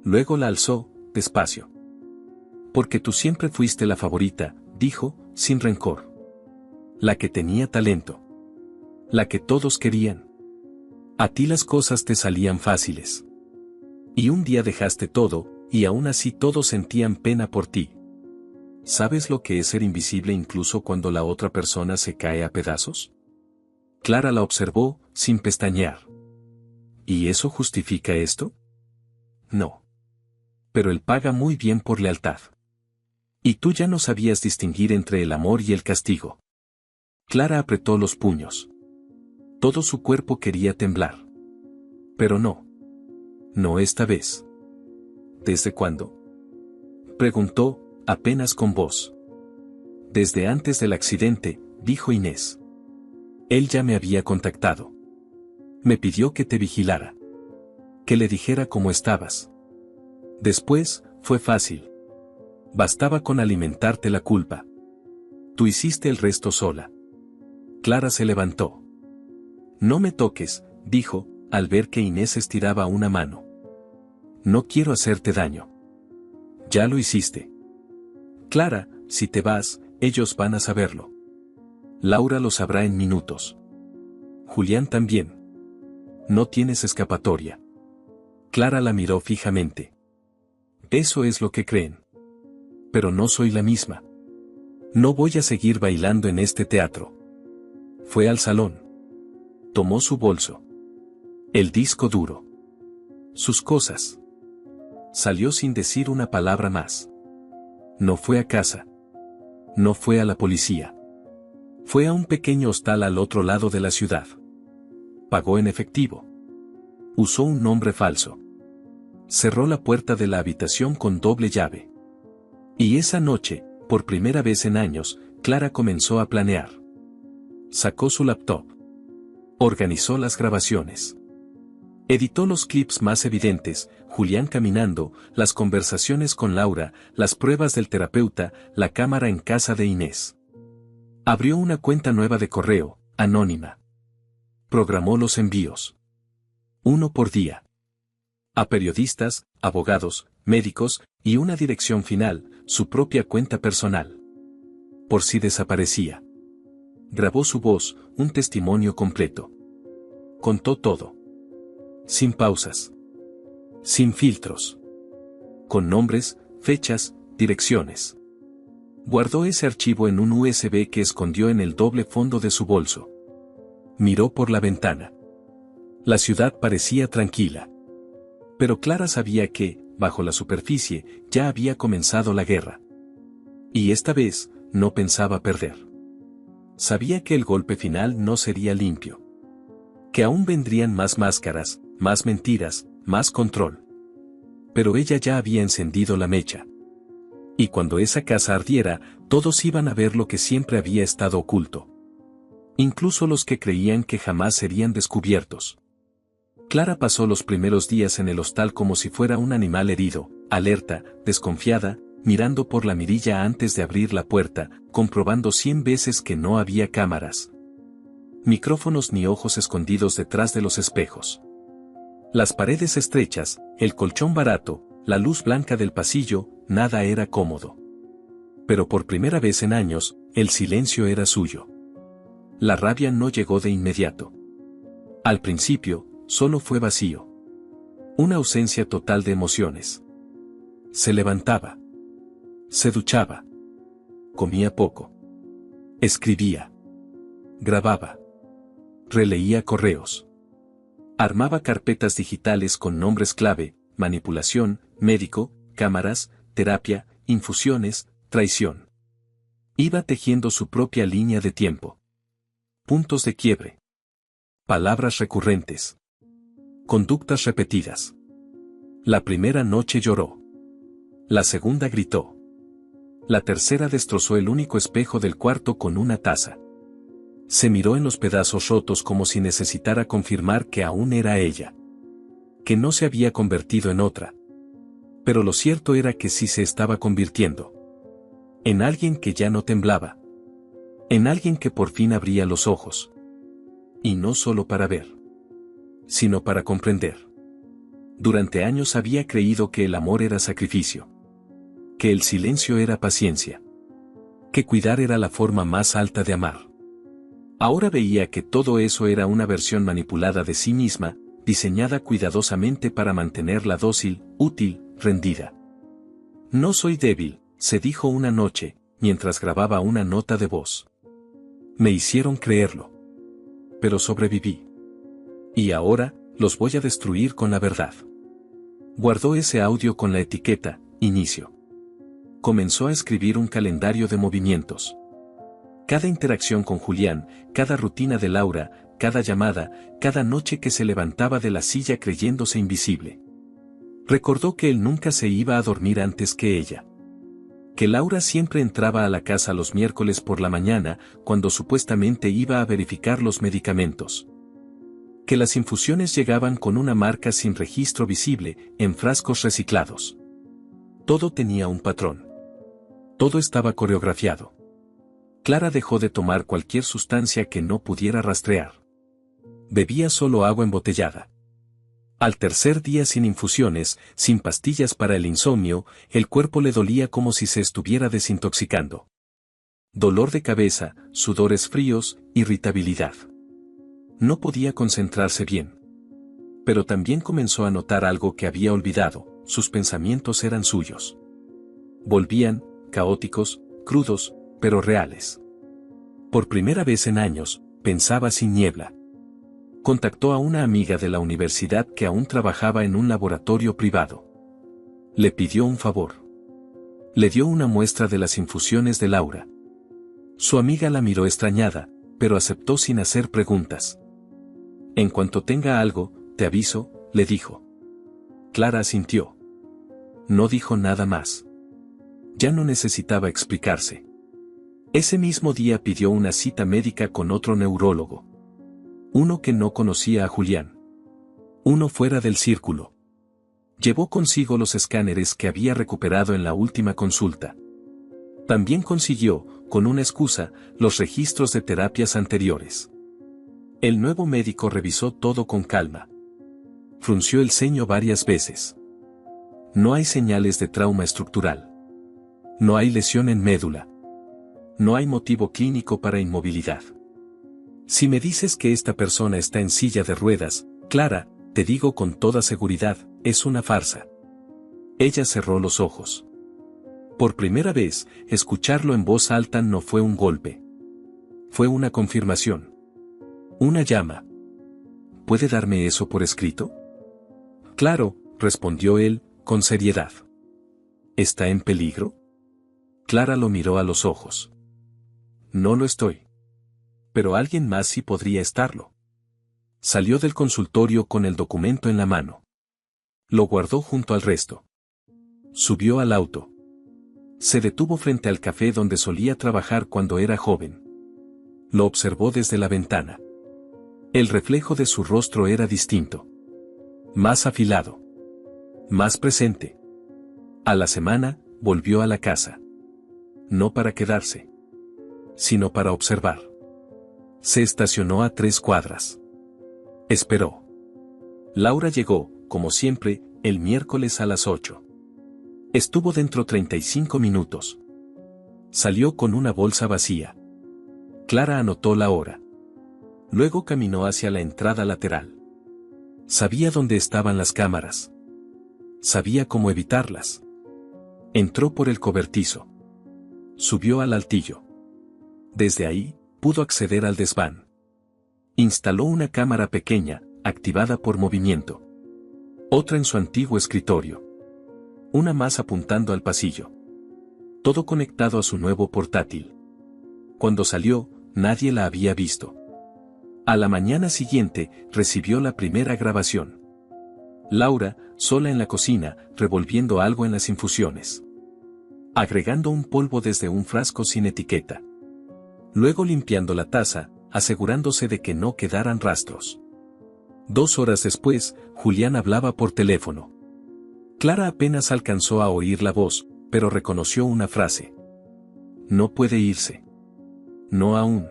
Luego la alzó, despacio. Porque tú siempre fuiste la favorita, dijo, sin rencor. La que tenía talento. La que todos querían. A ti las cosas te salían fáciles. Y un día dejaste todo, y aún así todos sentían pena por ti. ¿Sabes lo que es ser invisible incluso cuando la otra persona se cae a pedazos? Clara la observó, sin pestañear. ¿Y eso justifica esto? No. Pero él paga muy bien por lealtad. Y tú ya no sabías distinguir entre el amor y el castigo. Clara apretó los puños. Todo su cuerpo quería temblar. Pero no. No esta vez. ¿Desde cuándo?, preguntó, apenas con voz. Desde antes del accidente, dijo Inés. Él ya me había contactado. Me pidió que te vigilara. Que le dijera cómo estabas. Después, fue fácil. Bastaba con alimentarte la culpa. Tú hiciste el resto sola. Clara se levantó. No me toques, dijo, al ver que Inés estiraba una mano. No quiero hacerte daño. Ya lo hiciste. Clara, si te vas, ellos van a saberlo. Laura lo sabrá en minutos. Julián también. No tienes escapatoria. Clara la miró fijamente. Eso es lo que creen. Pero no soy la misma. No voy a seguir bailando en este teatro. Fue al salón. Tomó su bolso. El disco duro. Sus cosas. Salió sin decir una palabra más. No fue a casa. No fue a la policía. Fue a un pequeño hostal al otro lado de la ciudad. Pagó en efectivo. Usó un nombre falso. Cerró la puerta de la habitación con doble llave. Y esa noche, por primera vez en años, Clara comenzó a planear. Sacó su laptop. Organizó las grabaciones. Editó los clips más evidentes, Julián caminando, las conversaciones con Laura, las pruebas del terapeuta, la cámara en casa de Inés. Abrió una cuenta nueva de correo, anónima. Programó los envíos. 1 por día. A periodistas, abogados, médicos, y una dirección final, su propia cuenta personal. Por si desaparecía. Grabó su voz, un testimonio completo. Contó todo. Sin pausas. Sin filtros. Con nombres, fechas, direcciones. Guardó ese archivo en un USB que escondió en el doble fondo de su bolso. Miró por la ventana. La ciudad parecía tranquila. Pero Clara sabía que, bajo la superficie, ya había comenzado la guerra. Y esta vez, no pensaba perder. Sabía que el golpe final no sería limpio. Que aún vendrían más máscaras, más mentiras, más control. Pero ella ya había encendido la mecha. Y cuando esa casa ardiera, todos iban a ver lo que siempre había estado oculto. Incluso los que creían que jamás serían descubiertos. Clara pasó los primeros días en el hostal como si fuera un animal herido, alerta, desconfiada, mirando por la mirilla antes de abrir la puerta, comprobando 100 veces que no había cámaras. Micrófonos ni ojos escondidos detrás de los espejos. Las paredes estrechas, el colchón barato, la luz blanca del pasillo, nada era cómodo. Pero por primera vez en años, el silencio era suyo. La rabia no llegó de inmediato. Al principio, solo fue vacío. Una ausencia total de emociones. Se levantaba. Se duchaba. Comía poco. Escribía. Grababa. Releía correos. Armaba carpetas digitales con nombres clave, manipulación, médico, cámaras, terapia, infusiones, traición. Iba tejiendo su propia línea de tiempo. Puntos de quiebre. Palabras recurrentes. Conductas repetidas. La primera noche lloró. La segunda gritó. La tercera destrozó el único espejo del cuarto con una taza. Se miró en los pedazos rotos como si necesitara confirmar que aún era ella. Que no se había convertido en otra. Pero lo cierto era que sí se estaba convirtiendo. En alguien que ya no temblaba. En alguien que por fin abría los ojos. Y no solo para ver, sino para comprender. Durante años había creído que el amor era sacrificio. Que el silencio era paciencia. Que cuidar era la forma más alta de amar. Ahora veía que todo eso era una versión manipulada de sí misma, diseñada cuidadosamente para mantenerla dócil, útil, rendida. No soy débil, se dijo una noche, mientras grababa una nota de voz. Me hicieron creerlo. Pero sobreviví. Y ahora, los voy a destruir con la verdad. Guardó ese audio con la etiqueta, inicio. Comenzó a escribir un calendario de movimientos. Cada interacción con Julián, cada rutina de Laura, cada llamada, cada noche que se levantaba de la silla creyéndose invisible. Recordó que él nunca se iba a dormir antes que ella. Que Laura siempre entraba a la casa los miércoles por la mañana, cuando supuestamente iba a verificar los medicamentos. Que las infusiones llegaban con una marca sin registro visible, en frascos reciclados. Todo tenía un patrón. Todo estaba coreografiado. Clara dejó de tomar cualquier sustancia que no pudiera rastrear. Bebía solo agua embotellada. Al tercer día sin infusiones, sin pastillas para el insomnio, el cuerpo le dolía como si se estuviera desintoxicando. Dolor de cabeza, sudores fríos, irritabilidad. No podía concentrarse bien. Pero también comenzó a notar algo que había olvidado, sus pensamientos eran suyos. Volvían, caóticos, crudos, pero reales. Por primera vez en años, pensaba sin niebla. Contactó a una amiga de la universidad que aún trabajaba en un laboratorio privado. Le pidió un favor. Le dio una muestra de las infusiones de Laura. Su amiga la miró extrañada, pero aceptó sin hacer preguntas. En cuanto tenga algo, te aviso, le dijo. Clara asintió. No dijo nada más. Ya no necesitaba explicarse. Ese mismo día pidió una cita médica con otro neurólogo. Uno que no conocía a Julián. Uno fuera del círculo. Llevó consigo los escáneres que había recuperado en la última consulta. También consiguió, con una excusa, los registros de terapias anteriores. El nuevo médico revisó todo con calma. Frunció el ceño varias veces. No hay señales de trauma estructural. No hay lesión en médula. No hay motivo clínico para inmovilidad. Si me dices que esta persona está en silla de ruedas, Clara, te digo con toda seguridad, es una farsa. Ella cerró los ojos. Por primera vez, escucharlo en voz alta no fue un golpe. Fue una confirmación. Una llama. ¿Puede darme eso por escrito? Claro, respondió él, con seriedad. ¿Está en peligro? Clara lo miró a los ojos. No lo estoy. Pero alguien más sí podría estarlo. Salió del consultorio con el documento en la mano. Lo guardó junto al resto. Subió al auto. Se detuvo frente al café donde solía trabajar cuando era joven. Lo observó desde la ventana. El reflejo de su rostro era distinto. Más afilado. Más presente. A la semana, volvió a la casa. No para quedarse, sino para observar. Se estacionó a 3 cuadras. Esperó. Laura llegó, como siempre, el miércoles a las 8. Estuvo dentro 35 minutos. Salió con una bolsa vacía. Clara anotó la hora. Luego caminó hacia la entrada lateral. Sabía dónde estaban las cámaras. Sabía cómo evitarlas. Entró por el cobertizo. Subió al altillo. Desde ahí, pudo acceder al desván. Instaló una cámara pequeña, activada por movimiento. Otra en su antiguo escritorio. Una más apuntando al pasillo. Todo conectado a su nuevo portátil. Cuando salió, nadie la había visto. A la mañana siguiente, recibió la primera grabación. Laura, sola en la cocina, revolviendo algo en las infusiones. Agregando un polvo desde un frasco sin etiqueta. Luego limpiando la taza, asegurándose de que no quedaran rastros. 2 horas después, Julián hablaba por teléfono. Clara apenas alcanzó a oír la voz, pero reconoció una frase. No puede irse. No aún.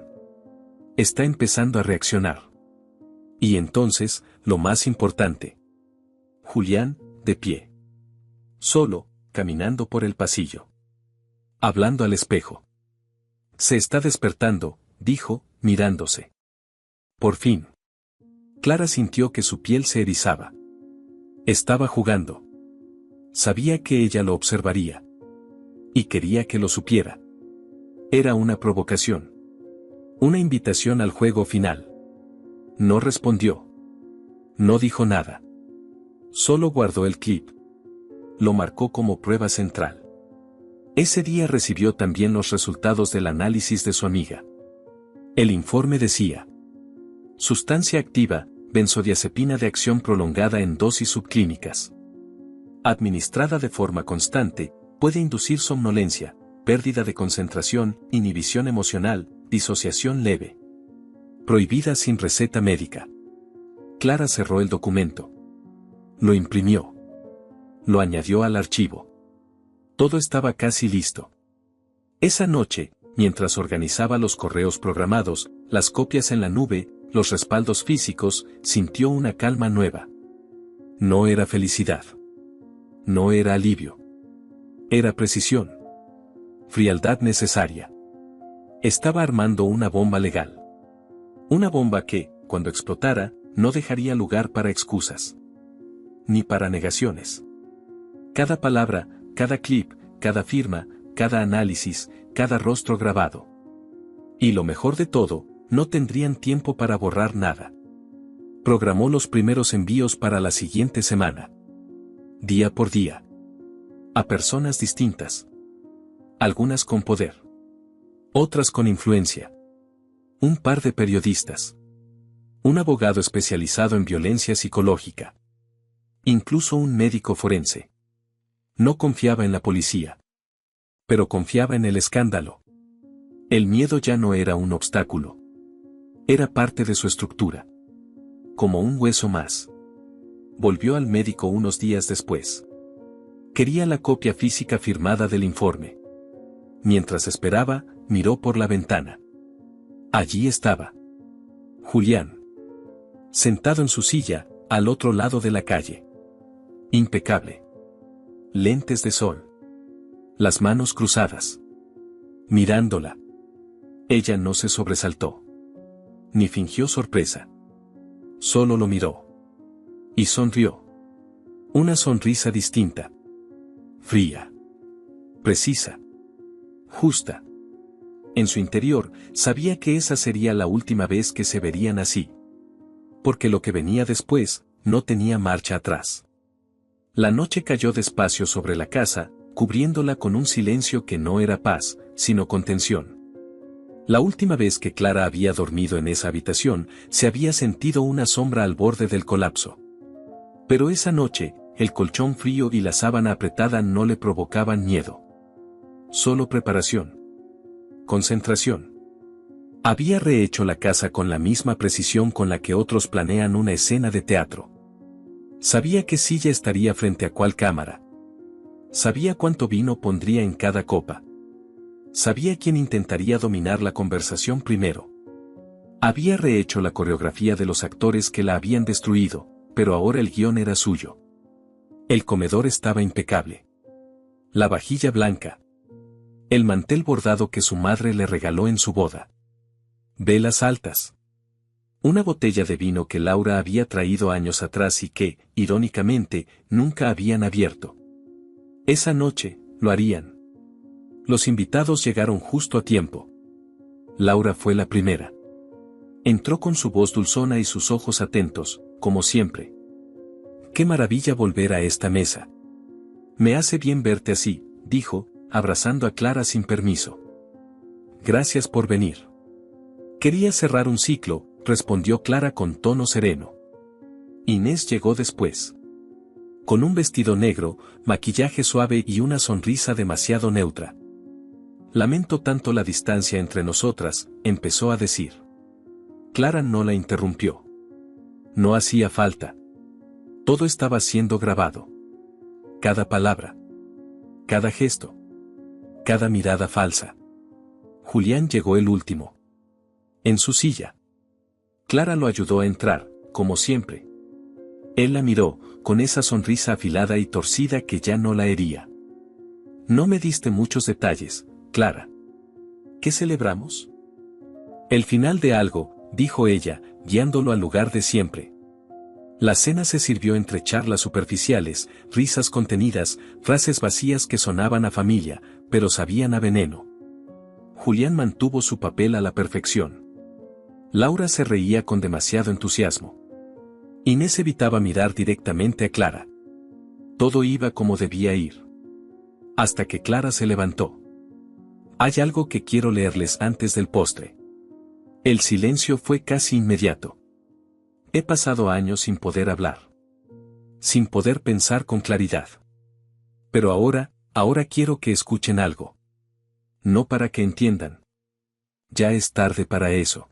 Está empezando a reaccionar. Y entonces, lo más importante. Julián, de pie. Solo, caminando por el pasillo. Hablando al espejo. Se está despertando, dijo, mirándose. Por fin. Clara sintió que su piel se erizaba. Estaba jugando. Sabía que ella lo observaría. Y quería que lo supiera. Era una provocación. Una invitación al juego final. No respondió. No dijo nada. Solo guardó el clip. Lo marcó como prueba central. Ese día recibió también los resultados del análisis de su amiga. El informe decía: sustancia activa, benzodiazepina de acción prolongada en dosis subclínicas. Administrada de forma constante, puede inducir somnolencia, pérdida de concentración, inhibición emocional, disociación leve. Prohibida sin receta médica. Clara cerró el documento. Lo imprimió. Lo añadió al archivo. Todo estaba casi listo. Esa noche, mientras organizaba los correos programados, las copias en la nube, los respaldos físicos, sintió una calma nueva. No era felicidad. No era alivio. Era precisión. Frialdad necesaria. Estaba armando una bomba legal. Una bomba que, cuando explotara, no dejaría lugar para excusas. Ni para negaciones. Cada palabra, cada clip, cada firma, cada análisis, cada rostro grabado. Y lo mejor de todo, no tendrían tiempo para borrar nada. Programó los primeros envíos para la siguiente semana. Día por día. A personas distintas. Algunas con poder. Otras con influencia. Un par de periodistas. Un abogado especializado en violencia psicológica. Incluso un médico forense. No confiaba en la policía. Pero confiaba en el escándalo. El miedo ya no era un obstáculo. Era parte de su estructura. Como un hueso más. Volvió al médico unos días después. Quería la copia física firmada del informe. Mientras esperaba, miró por la ventana. Allí estaba. Julián. Sentado en su silla, al otro lado de la calle. Impecable. Lentes de sol. Las manos cruzadas. Mirándola. Ella no se sobresaltó. Ni fingió sorpresa. Solo lo miró. Y sonrió. Una sonrisa distinta. Fría. Precisa. Justa. En su interior, sabía que esa sería la última vez que se verían así. Porque lo que venía después, no tenía marcha atrás. La noche cayó despacio sobre la casa, cubriéndola con un silencio que no era paz, sino contención. La última vez que Clara había dormido en esa habitación, se había sentido una sombra al borde del colapso. Pero esa noche, el colchón frío y la sábana apretada no le provocaban miedo. Solo preparación. Concentración. Había rehecho la casa con la misma precisión con la que otros planean una escena de teatro. Sabía qué silla estaría frente a cuál cámara. Sabía cuánto vino pondría en cada copa. Sabía quién intentaría dominar la conversación primero. Había rehecho la coreografía de los actores que la habían destruido, pero ahora el guión era suyo. El comedor estaba impecable. La vajilla blanca. El mantel bordado que su madre le regaló en su boda. Velas altas. Una botella de vino que Laura había traído años atrás y que, irónicamente, nunca habían abierto. Esa noche, lo harían. Los invitados llegaron justo a tiempo. Laura fue la primera. Entró con su voz dulzona y sus ojos atentos, como siempre. ¡Qué maravilla volver a esta mesa! Me hace bien verte así, dijo, abrazando a Clara sin permiso. Gracias por venir. Quería cerrar un ciclo, respondió Clara con tono sereno. Inés llegó después. Con un vestido negro, maquillaje suave y una sonrisa demasiado neutra. Lamento tanto la distancia entre nosotras, empezó a decir. Clara no la interrumpió. No hacía falta. Todo estaba siendo grabado. Cada palabra. Cada gesto. Cada mirada falsa. Julián llegó el último. En su silla. Clara lo ayudó a entrar, como siempre. Él la miró, con esa sonrisa afilada y torcida que ya no la hería. No me diste muchos detalles, Clara. ¿Qué celebramos? El final de algo, dijo ella, guiándolo al lugar de siempre. La cena se sirvió entre charlas superficiales, risas contenidas, frases vacías que sonaban a familia, pero sabían a veneno. Julián mantuvo su papel a la perfección. Laura se reía con demasiado entusiasmo. Inés evitaba mirar directamente a Clara. Todo iba como debía ir. Hasta que Clara se levantó. Hay algo que quiero leerles antes del postre. El silencio fue casi inmediato. He pasado años sin poder hablar. Sin poder pensar con claridad. Pero ahora quiero que escuchen algo. No para que entiendan. Ya es tarde para eso.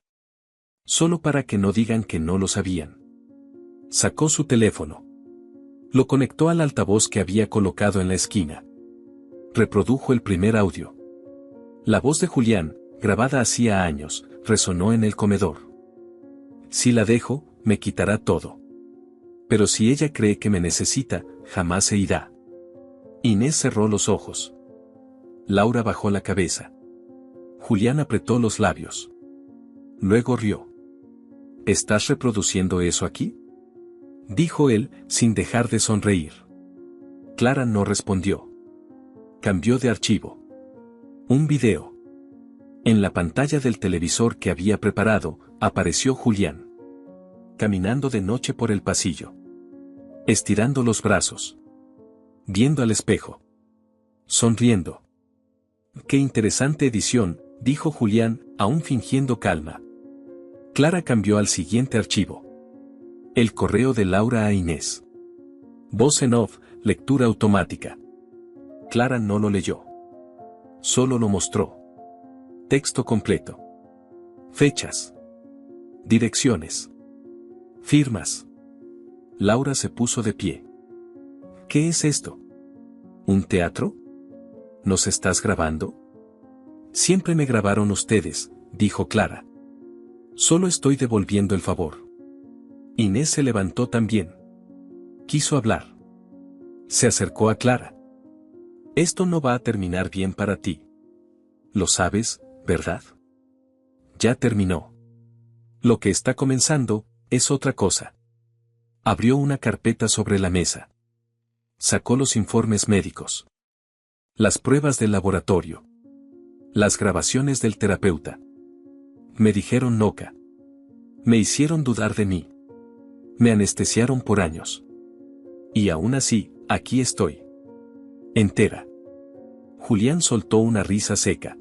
Solo para que no digan que no lo sabían. Sacó su teléfono. Lo conectó al altavoz que había colocado en la esquina. Reprodujo el primer audio. La voz de Julián, grabada hacía años, resonó en el comedor. Si la dejo, me quitará todo. Pero si ella cree que me necesita, jamás se irá. Inés cerró los ojos. Laura bajó la cabeza. Julián apretó los labios. Luego rió. ¿Estás reproduciendo eso aquí? Dijo él, sin dejar de sonreír. Clara no respondió. Cambió de archivo. Un video. En la pantalla del televisor que había preparado, apareció Julián. Caminando de noche por el pasillo. Estirando los brazos. Viendo al espejo. Sonriendo. Qué interesante edición, dijo Julián, aún fingiendo calma. Clara cambió al siguiente archivo. El correo de Laura a Inés. Voz en off, lectura automática. Clara no lo leyó. Solo lo mostró. Texto completo. Fechas. Direcciones. Firmas. Laura se puso de pie. ¿Qué es esto? ¿Un teatro? ¿Nos estás grabando? Siempre me grabaron ustedes, dijo Clara. Solo estoy devolviendo el favor. Inés se levantó también. Quiso hablar. Se acercó a Clara. Esto no va a terminar bien para ti. Lo sabes, ¿verdad? Ya terminó. Lo que está comenzando, es otra cosa. Abrió una carpeta sobre la mesa. Sacó los informes médicos. Las pruebas del laboratorio. Las grabaciones del terapeuta. Me dijeron loca. Me hicieron dudar de mí. Me anestesiaron por años. Y aún así, aquí estoy. Entera. Julián soltó una risa seca.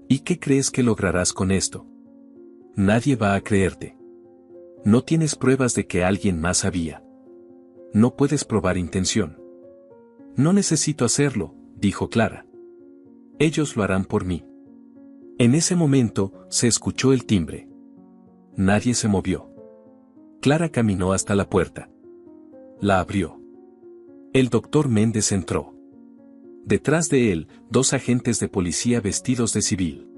¿Y qué crees que lograrás con esto? Nadie va a creerte. No tienes pruebas de que alguien más sabía. No puedes probar intención. No necesito hacerlo, dijo Clara. Ellos lo harán por mí. En ese momento, se escuchó el timbre. Nadie se movió. Clara caminó hasta la puerta. La abrió. El doctor Méndez entró. Detrás de él, 2 agentes de policía vestidos de civil.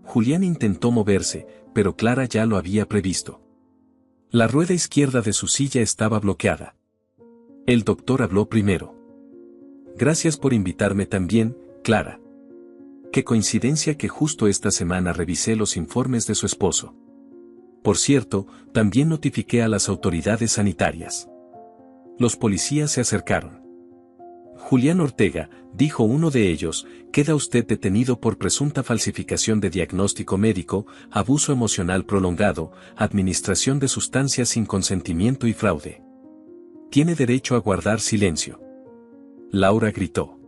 Julián intentó moverse, pero Clara ya lo había previsto. La rueda izquierda de su silla estaba bloqueada. El doctor habló primero. Gracias por invitarme también, Clara. Qué coincidencia que justo esta semana revisé los informes de su esposo. Por cierto, también notifiqué a las autoridades sanitarias. Los policías se acercaron. Julián Ortega, dijo uno de ellos, queda usted detenido por presunta falsificación de diagnóstico médico, abuso emocional prolongado, administración de sustancias sin consentimiento y fraude. Tiene derecho a guardar silencio. Laura gritó.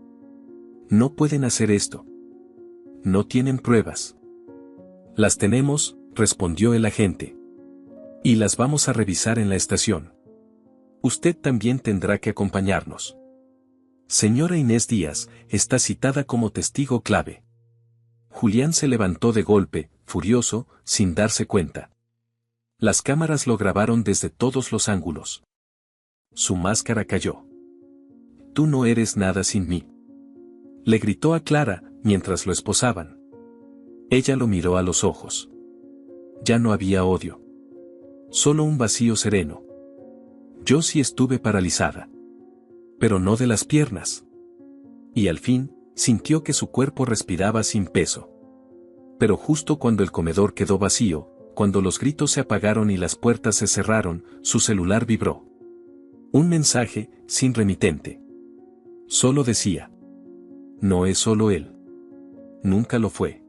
No pueden hacer esto. No tienen pruebas. Las tenemos, respondió el agente. Y las vamos a revisar en la estación. Usted también tendrá que acompañarnos. Señora Inés Díaz, está citada como testigo clave. Julián se levantó de golpe, furioso, sin darse cuenta. Las cámaras lo grabaron desde todos los ángulos. Su máscara cayó. Tú no eres nada sin mí. Le gritó a Clara, mientras lo esposaban. Ella lo miró a los ojos. Ya no había odio. Solo un vacío sereno. Yo sí estuve paralizada. Pero no de las piernas. Y al fin, sintió que su cuerpo respiraba sin peso. Pero justo cuando el comedor quedó vacío, cuando los gritos se apagaron y las puertas se cerraron, su celular vibró. Un mensaje, sin remitente. Solo decía. No es solo él. Nunca lo fue.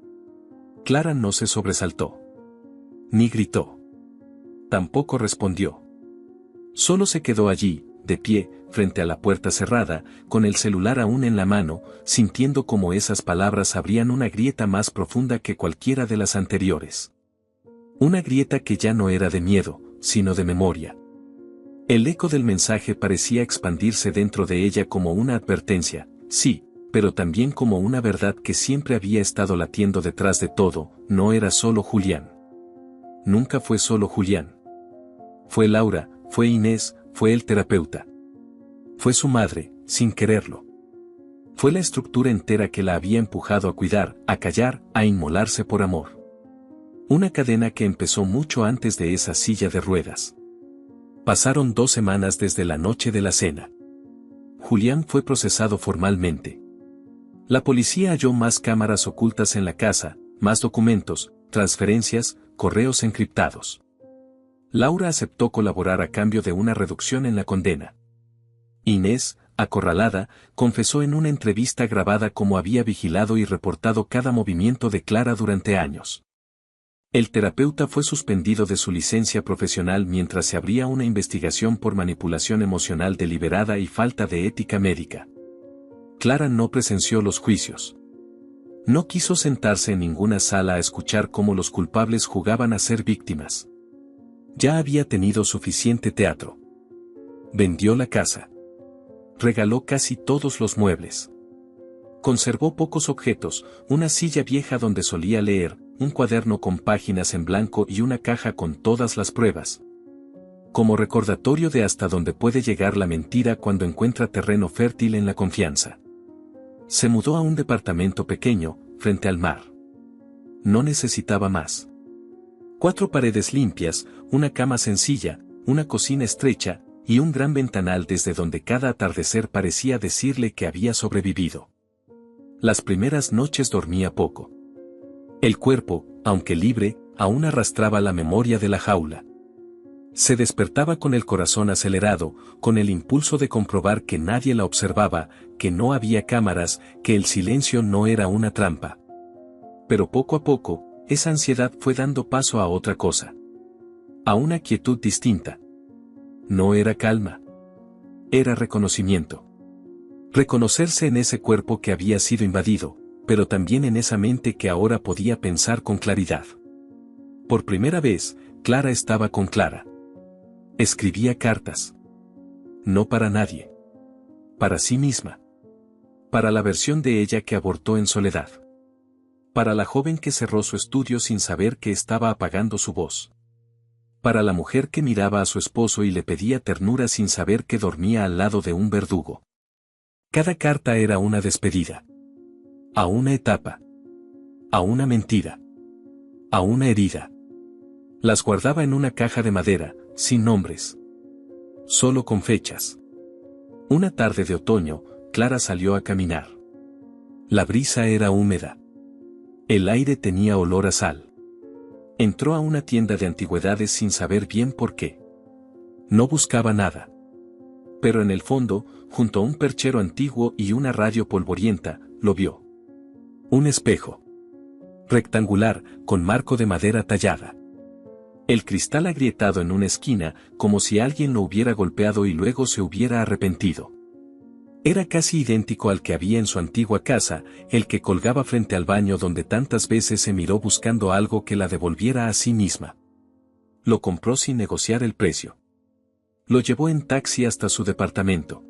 Clara no se sobresaltó. Ni gritó. Tampoco respondió. Solo se quedó allí, de pie, frente a la puerta cerrada, con el celular aún en la mano, sintiendo como esas palabras abrían una grieta más profunda que cualquiera de las anteriores. Una grieta que ya no era de miedo, sino de memoria. El eco del mensaje parecía expandirse dentro de ella como una advertencia, sí, pero también como una verdad que siempre había estado latiendo detrás de todo, no era solo Julián. Nunca fue solo Julián. Fue Laura, fue Inés, fue el terapeuta. Fue su madre, sin quererlo. Fue la estructura entera que la había empujado a cuidar, a callar, a inmolarse por amor. Una cadena que empezó mucho antes de esa silla de ruedas. Pasaron 2 semanas desde la noche de la cena. Julián fue procesado formalmente. La policía halló más cámaras ocultas en la casa, más documentos, transferencias, correos encriptados. Laura aceptó colaborar a cambio de una reducción en la condena. Inés, acorralada, confesó en una entrevista grabada cómo había vigilado y reportado cada movimiento de Clara durante años. El terapeuta fue suspendido de su licencia profesional mientras se abría una investigación por manipulación emocional deliberada y falta de ética médica. Clara no presenció los juicios. No quiso sentarse en ninguna sala a escuchar cómo los culpables jugaban a ser víctimas. Ya había tenido suficiente teatro. Vendió la casa. Regaló casi todos los muebles. Conservó pocos objetos, una silla vieja donde solía leer, un cuaderno con páginas en blanco y una caja con todas las pruebas. Como recordatorio de hasta dónde puede llegar la mentira cuando encuentra terreno fértil en la confianza. Se mudó a un departamento pequeño, frente al mar. No necesitaba más. 4 paredes limpias, una cama sencilla, una cocina estrecha, y un gran ventanal desde donde cada atardecer parecía decirle que había sobrevivido. Las primeras noches dormía poco. El cuerpo, aunque libre, aún arrastraba la memoria de la jaula. Se despertaba con el corazón acelerado, con el impulso de comprobar que nadie la observaba, que no había cámaras, que el silencio no era una trampa. Pero poco a poco, esa ansiedad fue dando paso a otra cosa. A una quietud distinta. No era calma. Era reconocimiento. Reconocerse en ese cuerpo que había sido invadido, pero también en esa mente que ahora podía pensar con claridad. Por primera vez, Clara estaba con Clara. Escribía cartas. No para nadie. Para sí misma. Para la versión de ella que abortó en soledad. Para la joven que cerró su estudio sin saber que estaba apagando su voz. Para la mujer que miraba a su esposo y le pedía ternura sin saber que dormía al lado de un verdugo. Cada carta era una despedida. A una etapa. A una mentira. A una herida. Las guardaba en una caja de madera, sin nombres. Solo con fechas. Una tarde de otoño, Clara salió a caminar. La brisa era húmeda. El aire tenía olor a sal. Entró a una tienda de antigüedades sin saber bien por qué. No buscaba nada. pero en el fondo, junto a un perchero antiguo y una radio polvorienta, lo vio. Un espejo. Rectangular, con marco de madera tallada. El cristal agrietado en una esquina, como si alguien lo hubiera golpeado y luego se hubiera arrepentido. Era casi idéntico al que había en su antigua casa, el que colgaba frente al baño donde tantas veces se miró buscando algo que la devolviera a sí misma. Lo compró sin negociar el precio. Lo llevó en taxi hasta su departamento.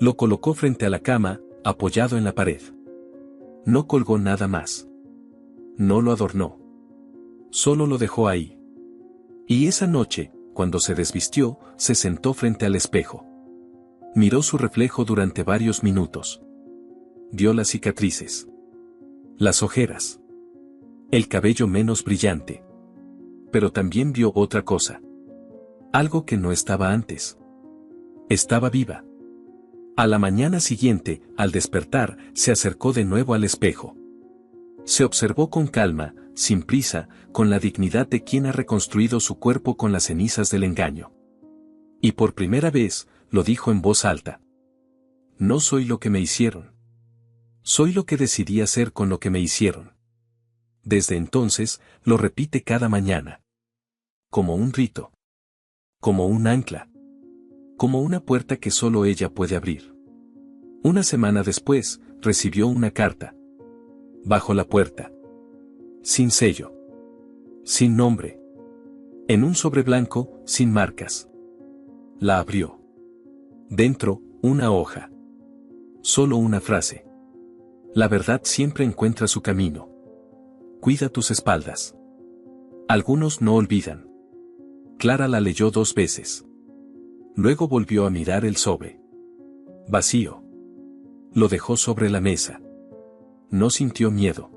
Lo colocó frente a la cama, apoyado en la pared. No colgó nada más. No lo adornó. Solo lo dejó ahí. Y esa noche, cuando se desvistió, se sentó frente al espejo. Miró su reflejo durante varios minutos. Vio las cicatrices. Las ojeras. El cabello menos brillante. Pero también vio otra cosa. Algo que no estaba antes. Estaba viva. A la mañana siguiente, al despertar, se acercó de nuevo al espejo. Se observó con calma, sin prisa, con la dignidad de quien ha reconstruido su cuerpo con las cenizas del engaño. Y por primera vez, lo dijo en voz alta. No soy lo que me hicieron. Soy lo que decidí hacer con lo que me hicieron. Desde entonces, lo repite cada mañana. Como un rito. Como un ancla. Como una puerta que solo ella puede abrir. Una semana después, recibió una carta. Bajo la puerta. Sin sello. Sin nombre. En un sobre blanco, sin marcas. La abrió. Dentro, una hoja. Solo una frase. La verdad siempre encuentra su camino. Cuida tus espaldas. Algunos no olvidan. Clara la leyó 2 veces. Luego volvió a mirar el sobre. Vacío. Lo dejó sobre la mesa. No sintió miedo.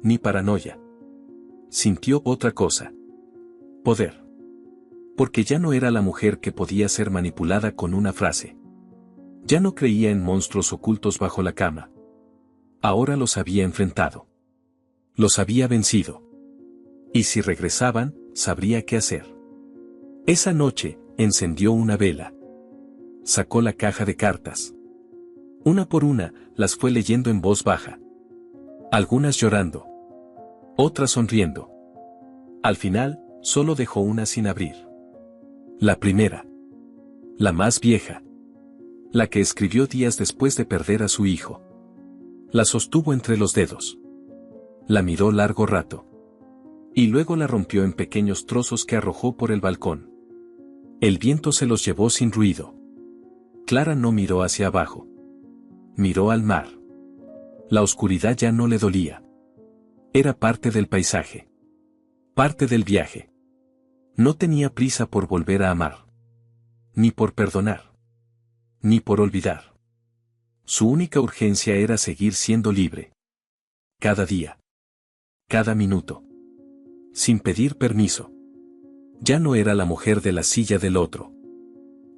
Ni paranoia. Sintió otra cosa. Poder. Porque ya no era la mujer que podía ser manipulada con una frase. Ya no creía en monstruos ocultos bajo la cama. Ahora los había enfrentado. Los había vencido. Y si regresaban, sabría qué hacer. Esa noche, encendió una vela. Sacó la caja de cartas. Una por una, las fue leyendo en voz baja. Algunas llorando. Otras sonriendo. Al final, solo dejó una sin abrir. La primera. La más vieja. La que escribió días después de perder a su hijo. La sostuvo entre los dedos. La miró largo rato. Y luego la rompió en pequeños trozos que arrojó por el balcón. El viento se los llevó sin ruido. Clara no miró hacia abajo. Miró al mar. La oscuridad ya no le dolía. Era parte del paisaje. Parte del viaje. No tenía prisa por volver a amar. Ni por perdonar. Ni por olvidar. Su única urgencia era seguir siendo libre. Cada día. Cada minuto. Sin pedir permiso. Ya no era la mujer de la silla del otro.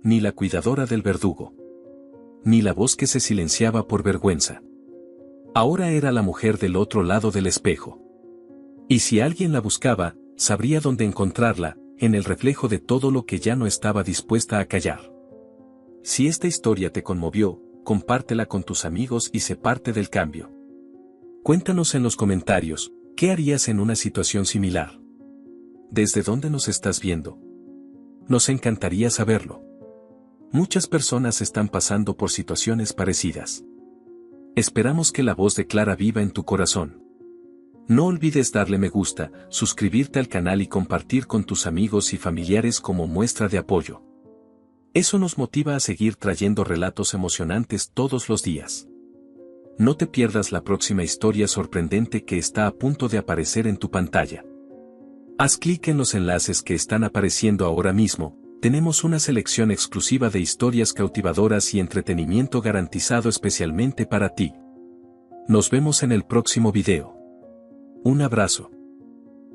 Ni la cuidadora del verdugo. Ni la voz que se silenciaba por vergüenza. Ahora era la mujer del otro lado del espejo. Y si alguien la buscaba, sabría dónde encontrarla, en el reflejo de todo lo que ya no estaba dispuesta a callar. Si esta historia te conmovió, compártela con tus amigos y sé parte del cambio. Cuéntanos en los comentarios, ¿qué harías en una situación similar? ¿Desde dónde nos estás viendo? Nos encantaría saberlo. Muchas personas están pasando por situaciones parecidas. Esperamos que la voz de Clara viva en tu corazón. No olvides darle me gusta, suscribirte al canal y compartir con tus amigos y familiares como muestra de apoyo. Eso nos motiva a seguir trayendo relatos emocionantes todos los días. No te pierdas la próxima historia sorprendente que está a punto de aparecer en tu pantalla. Haz clic en los enlaces que están apareciendo ahora mismo. Tenemos una selección exclusiva de historias cautivadoras y entretenimiento garantizado especialmente para ti. Nos vemos en el próximo video. Un abrazo.